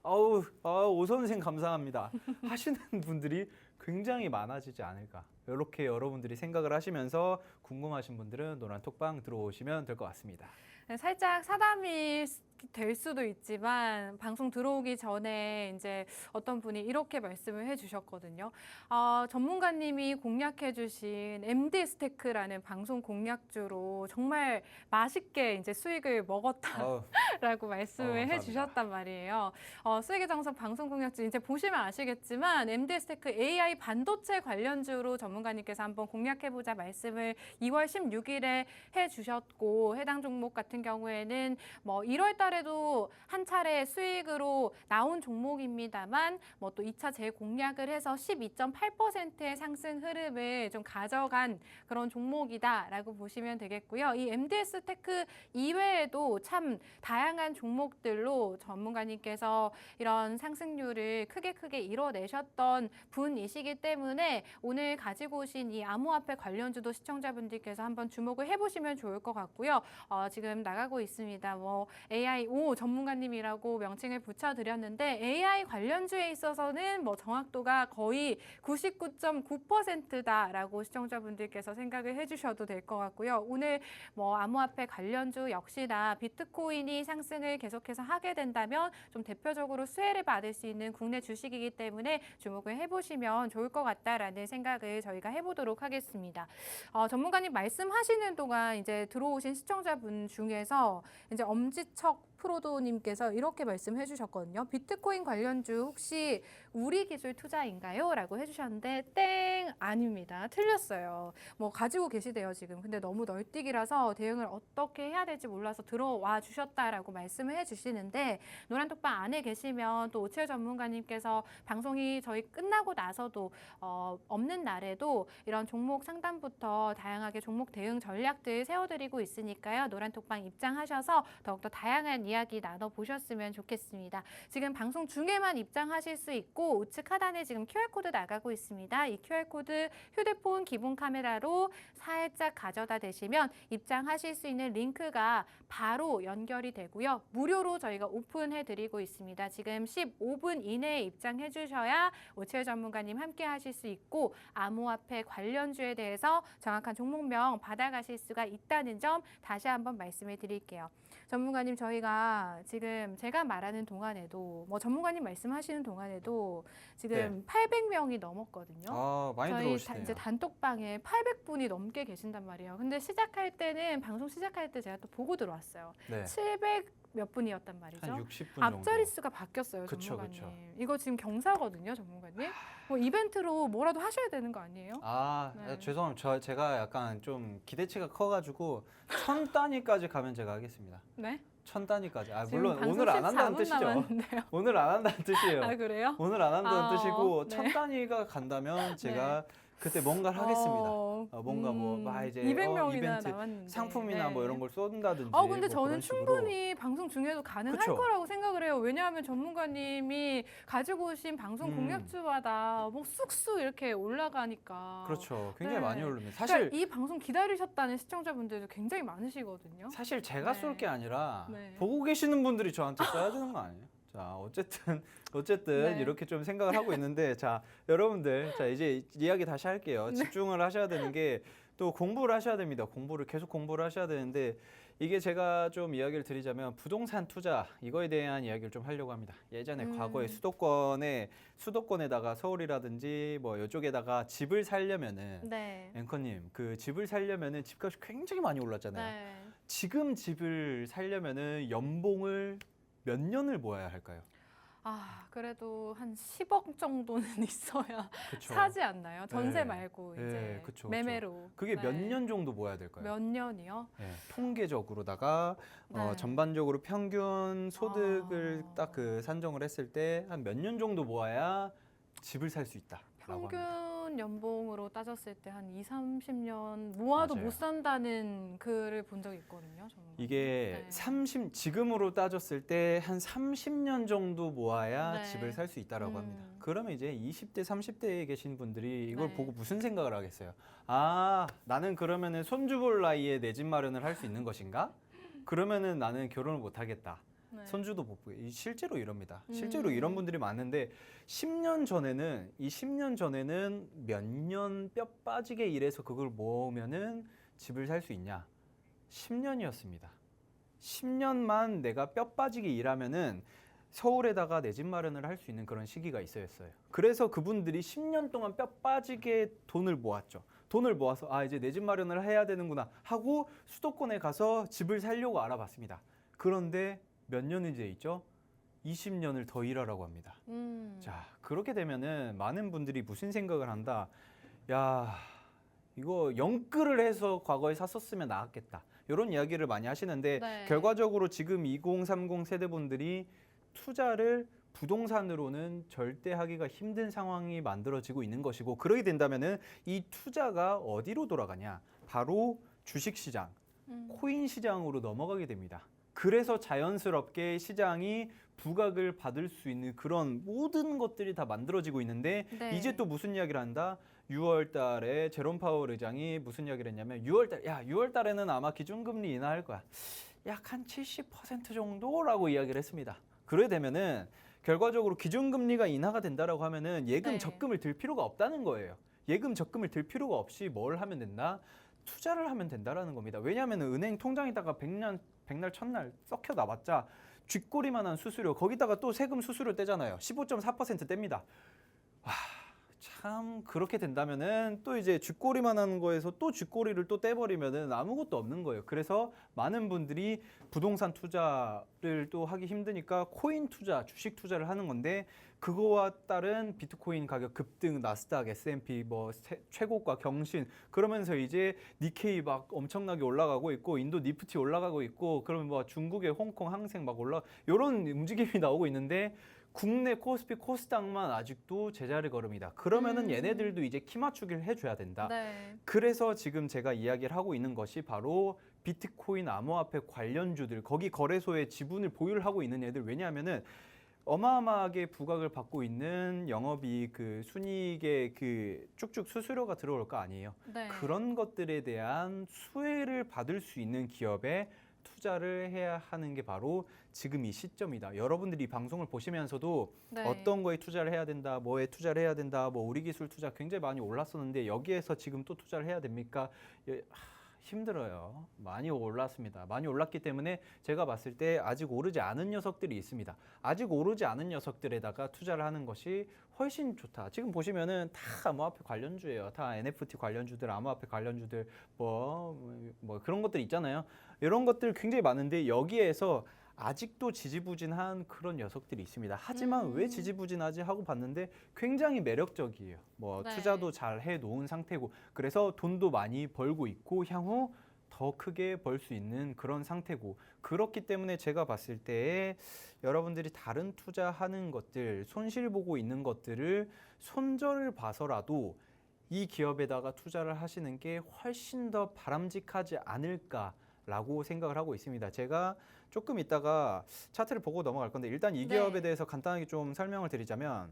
오 선생 감사합니다 하시는 분들이 굉장히 많아지지 않을까. 이렇게 여러분들이 생각을 하시면서 궁금하신 분들은 노란톡방 들어오시면 될 것 같습니다. 네, 살짝 사담이 될 수도 있지만 방송 들어오기 전에 이제 어떤 분이 이렇게 말씀을 해주셨거든요. 전문가님이 공략해주신 MD 스테이크라는 방송 공략주로 정말 맛있게 이제 수익을 먹었다라고 말씀을 감사합니다. 해주셨단 말이에요. 수익의 정석 방송 공략주 이제 보시면 아시겠지만 MD 스테이크 AI 반도체 관련주로 전문가님께서 한번 공략해보자 말씀을 2월 16일에 해주셨고 해당 종목 같은 경우에는 뭐 1월 달에도 한 차례 수익으로 나온 종목입니다만 뭐 또 2차 재공략을 해서 12.8%의 상승 흐름을 좀 가져간 그런 종목이다라고 보시면 되겠고요. 이 MDS 테크 이외에도 참 다양한 다양한 종목들로 전문가님께서 이런 상승률을 크게 이뤄내셨던 분이시기 때문에 오늘 가지고 오신 이 암호화폐 관련주도 시청자분들께서 한번 주목을 해보시면 좋을 것 같고요. 지금 나가고 있습니다. 뭐 AI 전문가님이라고 명칭을 붙여드렸는데 AI 관련주에 있어서는 뭐 정확도가 거의 99.9%다라고 시청자분들께서 생각을 해주셔도 될 것 같고요. 오늘 뭐 암호화폐 관련주 역시나 비트코인이 상승을 계속해서 하게 된다면 좀 대표적으로 수혜를 받을 수 있는 국내 주식이기 때문에 주목을 해보시면 좋을 것 같다라는 생각을 저희가 해보도록 하겠습니다. 전문가님 말씀하시는 동안 이제 들어오신 시청자분 중에서 이제 엄지척 프로도님께서 이렇게 말씀해 주셨거든요. 비트코인 관련주 혹시 우리 기술 투자인가요? 라고 해주셨는데 땡! 아닙니다. 틀렸어요. 뭐 가지고 계시대요 지금. 근데 너무 널뛰기라서 대응을 어떻게 해야 될지 몰라서 들어와 주셨다라고 말씀을 해주시는데 노란톡방 안에 계시면 또 오채 전문가님께서 방송이 저희 끝나고 나서도 없는 날에도 이런 종목 상담부터 다양하게 종목 대응 전략들 세워드리고 있으니까요. 노란톡방 입장하셔서 더욱더 다양한 이야기 나눠보셨으면 좋겠습니다. 지금 방송 중에만 입장하실 수 있고 우측 하단에 지금 QR코드 나가고 있습니다. 이 QR코드 휴대폰 기본 카메라로 살짝 가져다 대시면 입장하실 수 있는 링크가 바로 연결이 되고요. 무료로 저희가 오픈해드리고 있습니다. 지금 15분 이내에 입장해 주셔야 오채 전문가님 함께 하실 수 있고 암호화폐 관련주에 대해서 정확한 종목명 받아가실 수가 있다는 점 다시 한번 말씀을 드릴게요. 전문가님 저희가 지금 제가 말하는 동안에도 뭐 전문가님 말씀하시는 동안에도 지금 800명이 넘었거든요. 많이 저희 들어오시네요. 이제 단톡방에 800분이 넘게 계신단 말이에요. 근데 시작할 때는 방송 시작할 때 제가 또 보고 들어왔어요. 네. 700 몇 분이었단 말이죠. 한 60분 정도. 앞자리 수가 바뀌었어요, 그쵸, 전문가님. 그쵸. 이거 지금 경사거든요, 전문가님. 뭐 이벤트로 뭐라도 하셔야 되는 거 아니에요? 네. 죄송합니다. 제가 약간 좀 기대치가 커가지고 1000단위까지 가면 제가 하겠습니다. 네? 1000단위까지. 지금 물론 방송 오늘 안 한다는 14분 뜻이죠. 남았는데요. 오늘 안 한다는 뜻이에요. 아, 그래요? 오늘 안 한다는 뜻이고 네. 1000단위가 간다면 제가 그때 뭔가를 하겠습니다. 뭔가 막 이제 200명이나 이벤트, 남았는데. 상품이나 뭐 이런 걸 쏜다든지. 근데 뭐 저는 그런 식으로. 충분히 방송 중에도 가능할 그쵸. 거라고 생각을 해요. 왜냐하면 전문가님이 가지고 오신 방송 공약주마다 뭐 쑥쑥 이렇게 올라가니까. 그렇죠. 굉장히 네. 많이 오릅니다. 사실 그러니까 이 방송 기다리셨다는 시청자분들도 굉장히 많으시거든요. 사실 제가 네. 쏠 게 아니라 네. 보고 계시는 분들이 저한테 써야 되는 거 아니에요? 자, 어쨌든 네. 이렇게 좀 생각을 하고 있는데, 자, 여러분들, 자, 이제 이야기 다시 할게요. 네. 집중을 하셔야 되는 게 또 공부를 하셔야 됩니다. 계속 공부를 하셔야 되는데, 이게 제가 좀 이야기를 드리자면 부동산 투자 이거에 대한 이야기를 좀 하려고 합니다. 예전에 과거에 수도권에다가 서울이라든지 뭐 이쪽에다가 집을 살려면은 네. 앵커님 그 집을 살려면은 집값이 굉장히 많이 올랐잖아요. 네. 지금 집을 살려면은 연봉을 몇 년을 모아야 할까요? 그래도 한 10억 정도는 있어야 그쵸? 사지 않나요? 전세 네. 말고 네, 이제 그쵸. 매매로. 그게 네. 몇 년 정도 모아야 될까요? 몇 년이요? 네, 통계적으로다가 네. 전반적으로 평균 소득을 딱 그 산정을 했을 때 한 몇 년 정도 모아야 집을 살 수 있다라고 평균 합니다. 연봉으로 따졌을 때 한 2, 30년 모아도 맞아요. 못 산다는 글을 본 적이 있거든요. 저는. 이게 네. 지금으로 따졌을 때 한 30년 정도 모아야 네. 집을 살 수 있다라고 합니다. 그러면 이제 20대, 30대에 계신 분들이 이걸 네. 보고 무슨 생각을 하겠어요? 나는 그러면은 손주 볼 나이에 내 집 마련을 할 수 있는 것인가? 그러면은 나는 결혼을 못 하겠다. 네. 손주도 못 보게. 실제로 이럽니다. 실제로 이런 분들이 많은데 10년 전에는 몇 년 뼈 빠지게 일해서 그걸 모으면은 집을 살 수 있냐? 10년이었습니다. 10년만 내가 뼈 빠지게 일하면은 서울에다가 내 집 마련을 할 수 있는 그런 시기가 있었어요. 그래서 그분들이 10년 동안 뼈 빠지게 돈을 모았죠. 돈을 모아서 이제 내 집 마련을 해야 되는구나 하고 수도권에 가서 집을 살려고 알아봤습니다. 그런데 몇 년이 돼 있죠? 20년을 더 일하라고 합니다. 자, 그렇게 되면은 많은 분들이 무슨 생각을 한다. 야, 이거 영끌을 해서 과거에 샀었으면 나았겠다. 이런 이야기를 많이 하시는데 네. 결과적으로 지금 2030 세대분들이 투자를 부동산으로는 절대 하기가 힘든 상황이 만들어지고 있는 것이고 그러게 된다면은 이 투자가 어디로 돌아가냐? 바로 주식시장, 코인 시장으로 넘어가게 됩니다. 그래서 자연스럽게 시장이 부각을 받을 수 있는 그런 모든 것들이 다 만들어지고 있는데 네. 이제 또 무슨 이야기를 한다? 6월 달에 제롬 파월 의장이 무슨 이야기를 했냐면 6월 달에는 아마 기준금리 인하할 거야. 약 한 70% 정도라고 이야기를 했습니다. 그래 되면은 결과적으로 기준금리가 인하가 된다라고 하면은 예금 네. 적금을 들 필요가 없다는 거예요. 예금 적금을 들 필요가 없이 뭘 하면 된다? 투자를 하면 된다라는 겁니다. 왜냐하면 은행 통장에다가 백날 첫날 썩혀 놔봤자 쥐꼬리만한 수수료 거기다가 또 세금 수수료 떼잖아요. 15.4% 떼입니다. 참 그렇게 된다면은 또 이제 쥐꼬리만한 거에서 또 쥐꼬리를 또 떼버리면은 아무것도 없는 거예요. 그래서 많은 분들이 부동산 투자를 또 하기 힘드니까 코인 투자, 주식 투자를 하는 건데 그거와 따른 비트코인 가격 급등, 나스닥, S&P 뭐 최고가 경신 그러면서 이제 니케이 막 엄청나게 올라가고 있고 인도 니프티 올라가고 있고 그러면 뭐 중국의 홍콩 항생 막 이런 움직임이 나오고 있는데 국내 코스피 코스닥만 아직도 제자리 걸음이다. 그러면은 얘네들도 이제 키 맞추기를 해줘야 된다. 네. 그래서 지금 제가 이야기를 하고 있는 것이 바로 비트코인 암호화폐 관련주들 거기 거래소에 지분을 보유를 하고 있는 애들 왜냐하면은 어마어마하게 부각을 받고 있는 영업이익 그 순이익의 그 쭉쭉 수수료가 들어올 거 아니에요. 네. 그런 것들에 대한 수혜를 받을 수 있는 기업에 투자를 해야 하는 게 바로 지금 이 시점이다. 여러분들이 이 방송을 보시면서도 네. 어떤 거에 투자를 해야 된다, 뭐에 투자를 해야 된다, 뭐 우리 기술 투자 굉장히 많이 올랐었는데 여기에서 지금 또 투자를 해야 됩니까? 힘들어요. 많이 올랐습니다. 많이 올랐기 때문에 제가 봤을 때 아직 오르지 않은 녀석들이 있습니다. 아직 오르지 않은 녀석들에다가 투자를 하는 것이 훨씬 좋다. 지금 보시면은 다 암호화폐 관련주예요. 다 NFT 관련주들, 암호화폐 관련주들 뭐 그런 것들 있잖아요. 이런 것들 굉장히 많은데 여기에서 아직도 지지부진한 그런 녀석들이 있습니다. 하지만 왜 지지부진하지 하고 봤는데 굉장히 매력적이에요. 뭐 네. 투자도 잘 해놓은 상태고 그래서 돈도 많이 벌고 있고 향후 더 크게 벌 수 있는 그런 상태고 그렇기 때문에 제가 봤을 때 여러분들이 다른 투자하는 것들 손실 보고 있는 것들을 손절을 봐서라도 이 기업에다가 투자를 하시는 게 훨씬 더 바람직하지 않을까라고 생각을 하고 있습니다. 제가 조금 이따가 차트를 보고 넘어갈 건데 일단 이 기업에 네. 대해서 간단하게 좀 설명을 드리자면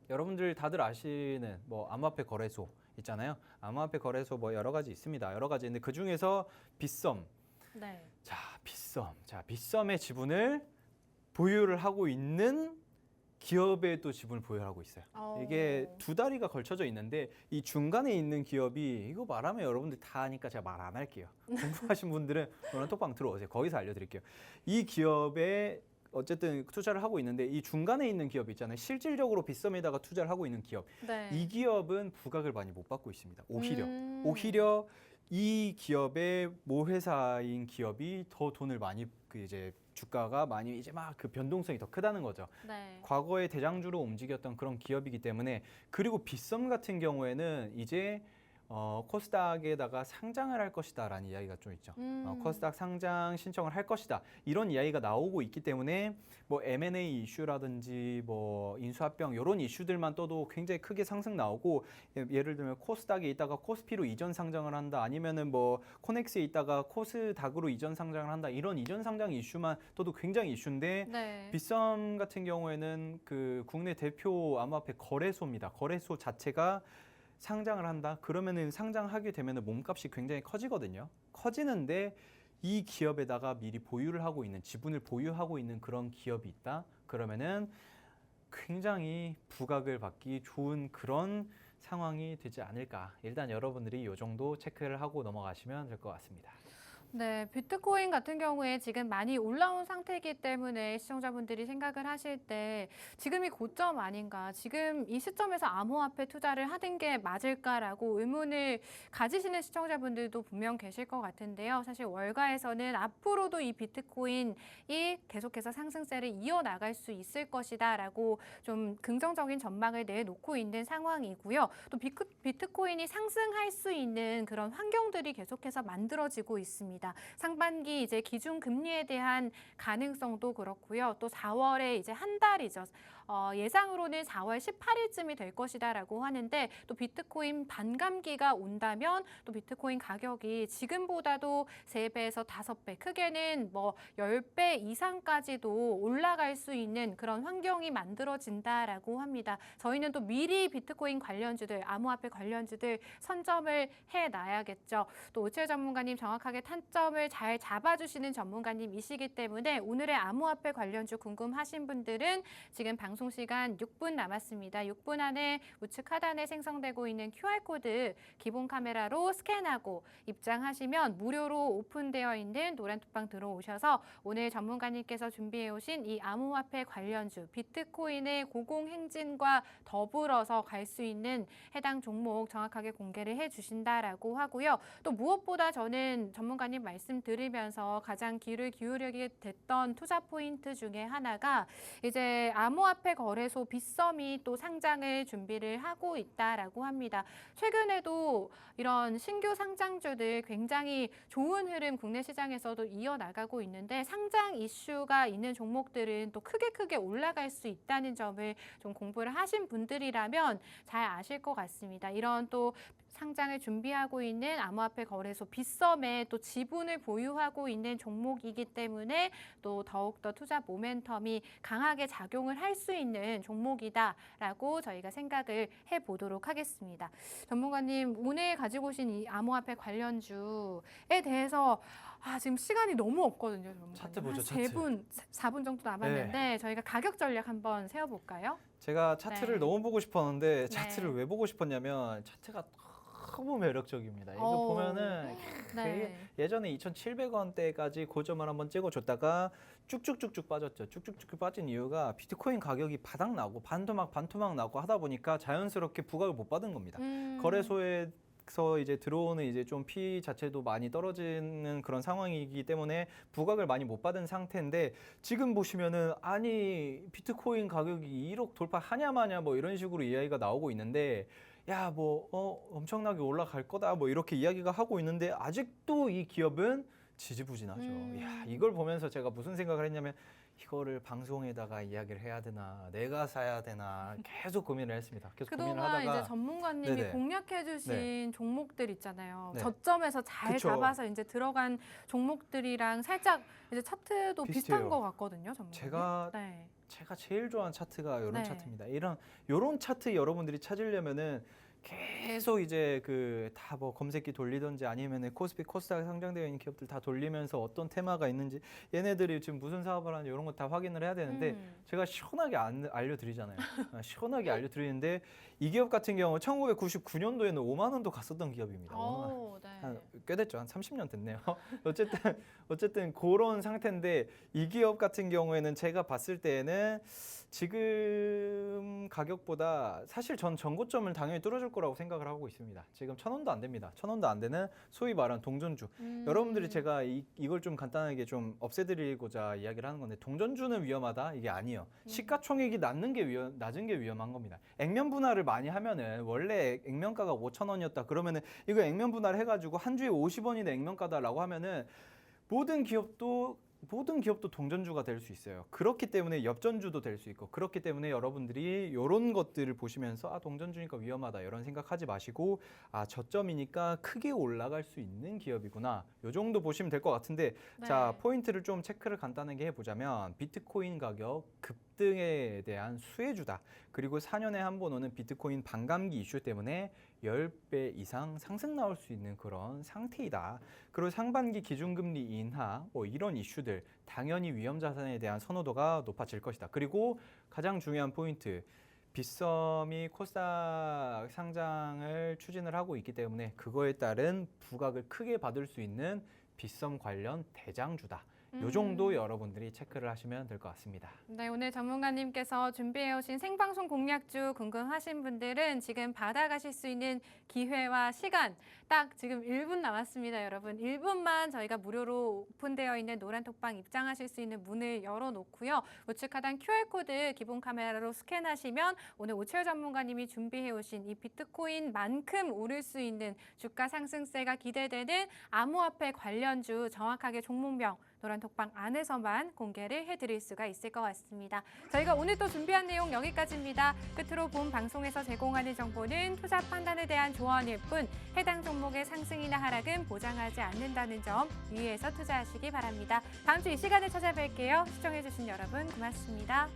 여러분들 다들 아시는 뭐 암호화폐 거래소 있잖아요. 암호화폐 거래소 뭐 여러 가지 있습니다. 여러 가지 있는데 그 중에서 빗썸. 네. 자, 빗썸의 지분을 보유를 하고 있는 기업에 또 지분을 보유하고 있어요. 이게 두 다리가 걸쳐져 있는데 이 중간에 있는 기업이 이거 말하면 여러분들 다 아니까 제가 말 안 할게요. 궁금하신 분들은 오늘 톡방 들어오세요. 거기서 알려드릴게요. 이 기업에 어쨌든 투자를 하고 있는데 이 중간에 있는 기업 있잖아요. 실질적으로 빗썸에다가 투자를 하고 있는 기업. 네. 이 기업은 부각을 많이 못 받고 있습니다. 오히려 오히려 이 기업의 모회사인 기업이 더 돈을 많이 그 이제 주가가 많이 이제 막 그 변동성이 더 크다는 거죠. 네. 과거에 대장주로 움직였던 그런 기업이기 때문에 그리고 빗썸 같은 경우에는 이제 코스닥에다가 상장을 할 것이다라는 이야기가 좀 있죠. 코스닥 상장 신청을 할 것이다. 이런 이야기가 나오고 있기 때문에 뭐 M&A 이슈라든지 뭐 인수합병 이런 이슈들만 떠도 굉장히 크게 상승 나오고 예를 들면 코스닥에 있다가 코스피로 이전 상장을 한다. 아니면은 뭐 코넥스에 있다가 코스닥으로 이전 상장을 한다. 이런 이전 상장 이슈만 떠도 굉장히 이슈인데 네. 빗썸 같은 경우에는 그 국내 대표 암호화폐 거래소입니다. 거래소 자체가 상장을 한다. 그러면은 상장하게 되면은 몸값이 굉장히 커지거든요. 커지는데 이 기업에다가 미리 보유를 하고 있는 지분을 보유하고 있는 그런 기업이 있다. 그러면은 굉장히 부각을 받기 좋은 그런 상황이 되지 않을까. 일단 여러분들이 이 정도 체크를 하고 넘어가시면 될 것 같습니다. 네, 비트코인 같은 경우에 지금 많이 올라온 상태이기 때문에 시청자분들이 생각을 하실 때 지금이 고점 아닌가, 지금 이 시점에서 암호화폐 투자를 하는 게 맞을까라고 의문을 가지시는 시청자분들도 분명 계실 것 같은데요. 사실 월가에서는 앞으로도 이 비트코인이 계속해서 상승세를 이어나갈 수 있을 것이다라고 좀 긍정적인 전망을 내놓고 있는 상황이고요. 또 비트코인이 상승할 수 있는 그런 환경들이 계속해서 만들어지고 있습니다. 상반기 이제 기준 금리에 대한 가능성도 그렇고요. 또 4월에 이제 한 달이죠. 예상으로는 4월 18일쯤이 될 것이다라고 하는데 또 비트코인 반감기가 온다면 또 비트코인 가격이 지금보다도 3배에서 5배, 크게는 뭐 10배 이상까지도 올라갈 수 있는 그런 환경이 만들어진다라고 합니다. 저희는 또 미리 비트코인 관련주들, 암호화폐 관련주들 선점을 해놔야겠죠. 또 오채 전문가님 정확하게 타점을 잘 잡아주시는 전문가님이시기 때문에 오늘의 암호화폐 관련주 궁금하신 분들은 지금 방송 시간 6분 남았습니다. 6분 안에 우측 하단에 생성되고 있는 QR코드 기본 카메라로 스캔하고 입장하시면 무료로 오픈되어 있는 노란 톡방 들어오셔서 오늘 전문가님께서 준비해 오신 이 암호화폐 관련주 비트코인의 고공행진과 더불어서 갈 수 있는 해당 종목 정확하게 공개를 해 주신다라고 하고요. 또 무엇보다 저는 전문가님 말씀 들으면서 가장 귀를 기울이게 됐던 투자 포인트 중에 하나가 이제 암호화폐 거래소 빗썸이 또 상장을 준비를 하고 있다라고 합니다. 최근에도 이런 신규 상장주들 굉장히 좋은 흐름 국내 시장에서도 이어나가고 있는데 상장 이슈가 있는 종목들은 또 크게 올라갈 수 있다는 점을 좀 공부를 하신 분들이라면 잘 아실 것 같습니다. 이런 또 상장을 준비하고 있는 암호화폐 거래소 빗썸에 또 지분을 보유하고 있는 종목이기 때문에 또 더욱더 투자 모멘텀이 강하게 작용을 할 수 있는 종목이다라고 저희가 생각을 해보도록 하겠습니다. 전문가님, 오늘 가지고 오신 이 암호화폐 관련주에 대해서 지금 시간이 너무 없거든요. 전문가님. 차트 보죠, 한 차트. 4분 정도 남았는데 저희가 가격 전략 한번 세워볼까요? 제가 차트를 네. 너무 보고 싶었는데 네. 차트를 왜 보고 싶었냐면 차트가 너무 매력적입니다. 이거 오. 보면은 네. 예전에 2,700원대까지 고점을 한번 찍어줬다가 쭉쭉쭉쭉 빠졌죠. 쭉쭉쭉 빠진 이유가 비트코인 가격이 바닥 나고 반토막 나고 하다 보니까 자연스럽게 부각을 못 받은 겁니다. 거래소에서 이제 들어오는 이제 좀 피 자체도 많이 떨어지는 그런 상황이기 때문에 부각을 많이 못 받은 상태인데 지금 보시면은 아니 비트코인 가격이 1억 돌파하냐 마냐 뭐 이런 식으로 이야기가 나오고 있는데 야 뭐 엄청나게 올라갈 거다 뭐 이렇게 이야기가 하고 있는데 아직도 이 기업은 지지부진하죠. 야 이걸 보면서 제가 무슨 생각을 했냐면 이거를 방송에다가 이야기를 해야 되나 내가 사야 되나 계속 고민을 했습니다. 계속 고민을 그동안 하다가 이제 전문가님이 네네. 공략해주신 종목들 있잖아요. 네. 저점에서 잘 그쵸. 잡아서 이제 들어간 종목들이랑 살짝 이제 차트도 비슷한 비슷해요. 것 같거든요, 전문가님. 제가 제일 좋아하는 차트가 이런 네. 차트입니다. 요런 차트 여러분들이 찾으려면은 계속 이제 그 다 뭐 검색기 돌리든지 아니면은 코스피 코스닥에 상장되어 있는 기업들 다 돌리면서 어떤 테마가 있는지 얘네들이 지금 무슨 사업을 하는지 이런 거 다 확인을 해야 되는데 제가 시원하게 알려드리잖아요. 시원하게 알려드리는데 이 기업 같은 경우 1999년도에는 5만 원도 갔었던 기업입니다. 네. 꽤 됐죠. 한 30년 됐네요. 어쨌든 그런 상태인데 이 기업 같은 경우에는 제가 봤을 때는 지금 가격보다 사실 전 전고점을 당연히 뚫어줄 거라고 생각을 하고 있습니다. 지금 1,000원도 안 됩니다. 1,000원도 안 되는 소위 말하는 동전주. 여러분들이 제가 이걸 좀 간단하게 좀 없애드리고자 이야기를 하는 건데 동전주는 위험하다? 이게 아니에요. 시가총액이 낮은 게 위험한 겁니다. 액면 분할을 많이 하면은 원래 액면가가 5,000원이었다 그러면은 이거 액면 분할 해가지고 한 주에 50원이 액면가다라고 하면은 모든 기업도 동전주가 될 수 있어요. 그렇기 때문에 엽전주도 될 수 있고 그렇기 때문에 여러분들이 이런 것들을 보시면서 동전주니까 위험하다 이런 생각하지 마시고 저점이니까 크게 올라갈 수 있는 기업이구나 이 정도 보시면 될 것 같은데 네. 자 포인트를 좀 체크를 간단하게 해보자면 비트코인 가격 급등에 대한 수혜주다. 그리고 4년에 한 번 오는 비트코인 반감기 이슈 때문에 10배 이상 상승 나올 수 있는 그런 상태이다. 그리고 상반기 기준금리 인하 뭐 이런 이슈들 당연히 위험 자산에 대한 선호도가 높아질 것이다. 그리고 가장 중요한 포인트 빗썸이 코스닥 상장을 추진을 하고 있기 때문에 그거에 따른 부각을 크게 받을 수 있는 빗썸 관련 대장주다. 요 정도 여러분들이 체크를 하시면 될 것 같습니다. 네, 오늘 전문가님께서 준비해 오신 생방송 공략주 궁금하신 분들은 지금 받아가실 수 있는 기회와 시간 딱 지금 1분 남았습니다, 여러분. 1분만 저희가 무료로 오픈되어 있는 노란 톡방 입장하실 수 있는 문을 열어놓고요. 우측 하단 QR코드 기본 카메라로 스캔하시면 오늘 오철 전문가님이 준비해 오신 이 비트코인만큼 오를 수 있는 주가 상승세가 기대되는 암호화폐 관련주 정확하게 종목명 노란톡방 안에서만 공개를 해드릴 수가 있을 것 같습니다. 저희가 오늘 또 준비한 내용 여기까지입니다. 끝으로 본 방송에서 제공하는 정보는 투자 판단에 대한 조언일 뿐 해당 종목의 상승이나 하락은 보장하지 않는다는 점 유의해서 투자하시기 바랍니다. 다음 주 이 시간에 찾아뵐게요. 시청해주신 여러분 고맙습니다.